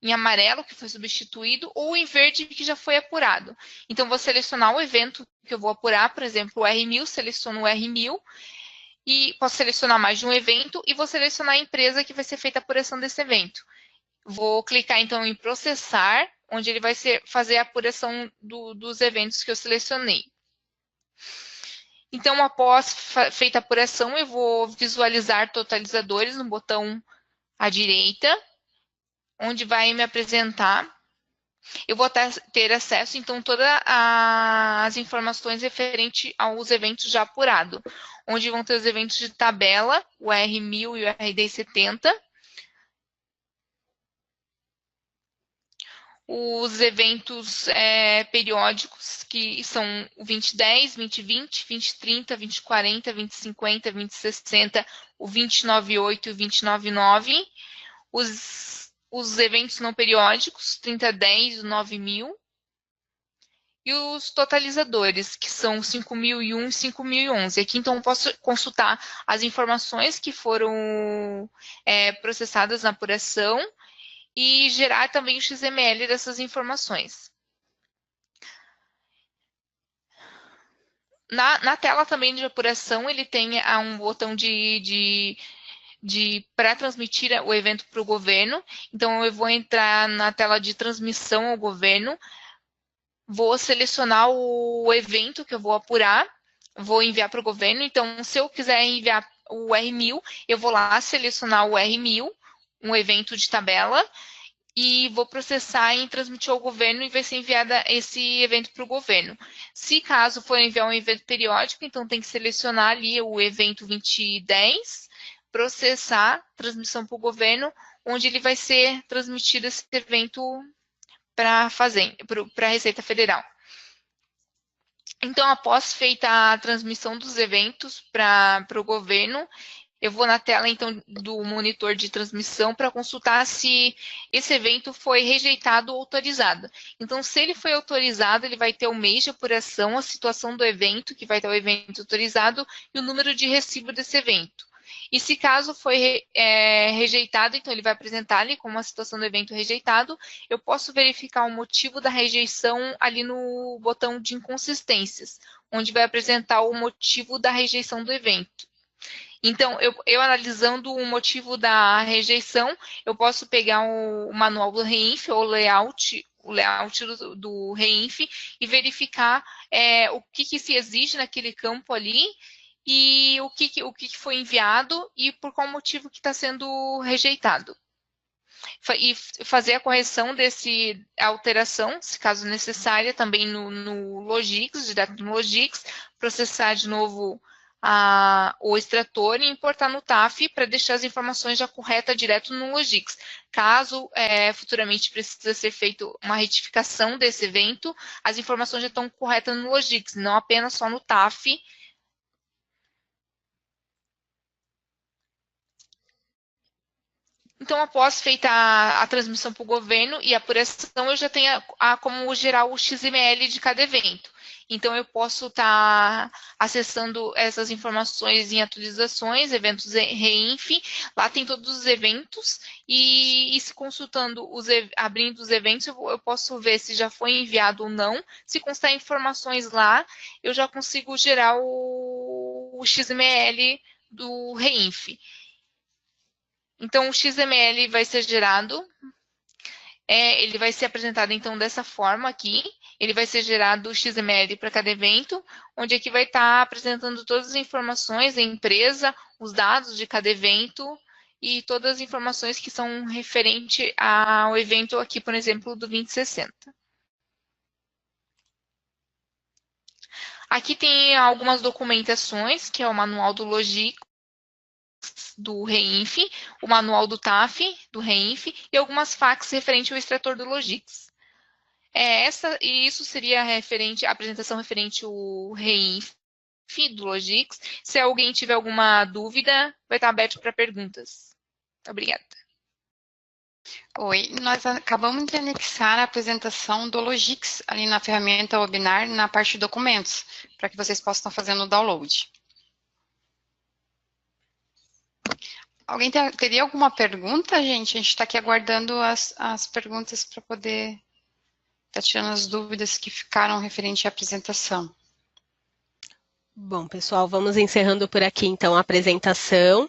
em amarelo, que foi substituído, ou em verde, que já foi apurado. Então, vou selecionar o evento que eu vou apurar, por exemplo, o R1000, seleciono o R1000, e posso selecionar mais de um evento, e vou selecionar a empresa que vai ser feita a apuração desse evento. Vou clicar, então, em processar, onde ele vai fazer a apuração dos eventos que eu selecionei. Então, após feita a apuração, eu vou visualizar totalizadores no botão à direita, onde vai me apresentar. Eu vou ter acesso, então, todas as informações referentes aos eventos já apurados, onde vão ter os eventos de tabela, o R1000 e o RD70, os eventos periódicos, que são o 2010, 2020, 2030, 2040, 2050, 2060, o 298 e o 299, os eventos não periódicos, 3010, o 9000, e os totalizadores, que são 5001 e 5011. Aqui, então, eu posso consultar as informações que foram processadas na apuração e gerar também o XML dessas informações. Na tela também de apuração, ele tem um botão para transmitir o evento para o governo. Então, eu vou entrar na tela de transmissão ao governo, vou selecionar o evento que eu vou apurar, vou enviar para o governo. Então, se eu quiser enviar o R1000, eu vou lá selecionar o R1000, um evento de tabela, e vou processar e transmitir ao governo e vai ser enviado esse evento para o governo. Se caso for enviar um evento periódico, então tem que selecionar ali o evento 2010, processar, transmissão para o governo, onde ele vai ser transmitido esse evento para a Receita Federal. Então, após feita a transmissão dos eventos para o governo, eu vou na tela, então, do monitor de transmissão para consultar se esse evento foi rejeitado ou autorizado. Então, se ele foi autorizado, ele vai ter o mês de apuração, a situação do evento, que vai ter o evento autorizado, e o número de recibo desse evento. E se caso foi rejeitado, então ele vai apresentar ali como a situação do evento rejeitado. Eu posso verificar o motivo da rejeição ali no botão de inconsistências, onde vai apresentar o motivo da rejeição do evento. Então, eu analisando o motivo da rejeição, eu posso pegar o manual do REINF ou o layout do REINF e verificar o que se exige naquele campo ali e o que foi enviado e por qual motivo que está sendo rejeitado. E fazer a correção a alteração, se caso necessária, também no Logix, direto no Logix, processar de novo o extrator e importar no TAF para deixar as informações já corretas direto no Logix. Caso futuramente precisa ser feita uma retificação desse evento, as informações já estão corretas no Logix, não apenas só no TAF. Então, após feita a transmissão para o governo e a apuração, eu já tenho como gerar o XML de cada evento. Então, eu posso estar acessando essas informações em atualizações, eventos REINF, lá tem todos os eventos, e se consultando, abrindo os eventos, eu posso ver se já foi enviado ou não. Se constar informações lá, eu já consigo gerar o XML do REINF. Então, o XML vai ser gerado, ele vai ser apresentado, então, dessa forma aqui. Ele vai ser gerado o XML para cada evento, onde aqui vai estar apresentando todas as informações da empresa, os dados de cada evento e todas as informações que são referentes ao evento aqui, por exemplo, do 2060. Aqui tem algumas documentações, que é o manual do Logix, do REINF, o manual do TAF, do REINF, e algumas facs referentes ao extrator do Logix. E isso seria a apresentação referente ao REINF, do Logix. Se alguém tiver alguma dúvida, vai estar aberto para perguntas. Obrigada. Oi, nós acabamos de anexar a apresentação do Logix ali na ferramenta webinar, na parte de documentos, para que vocês possam estar fazendo o download. Alguém teria alguma pergunta, gente? A gente está aqui aguardando as perguntas para poder estar tirando as dúvidas que ficaram referente à apresentação. Bom, pessoal, vamos encerrando por aqui, então, a apresentação.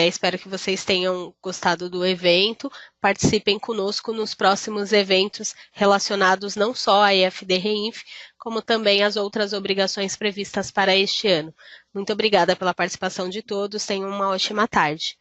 Espero que vocês tenham gostado do evento. Participem conosco nos próximos eventos relacionados não só à EFD REINF, como também às outras obrigações previstas para este ano. Muito obrigada pela participação de todos. Tenham uma ótima tarde.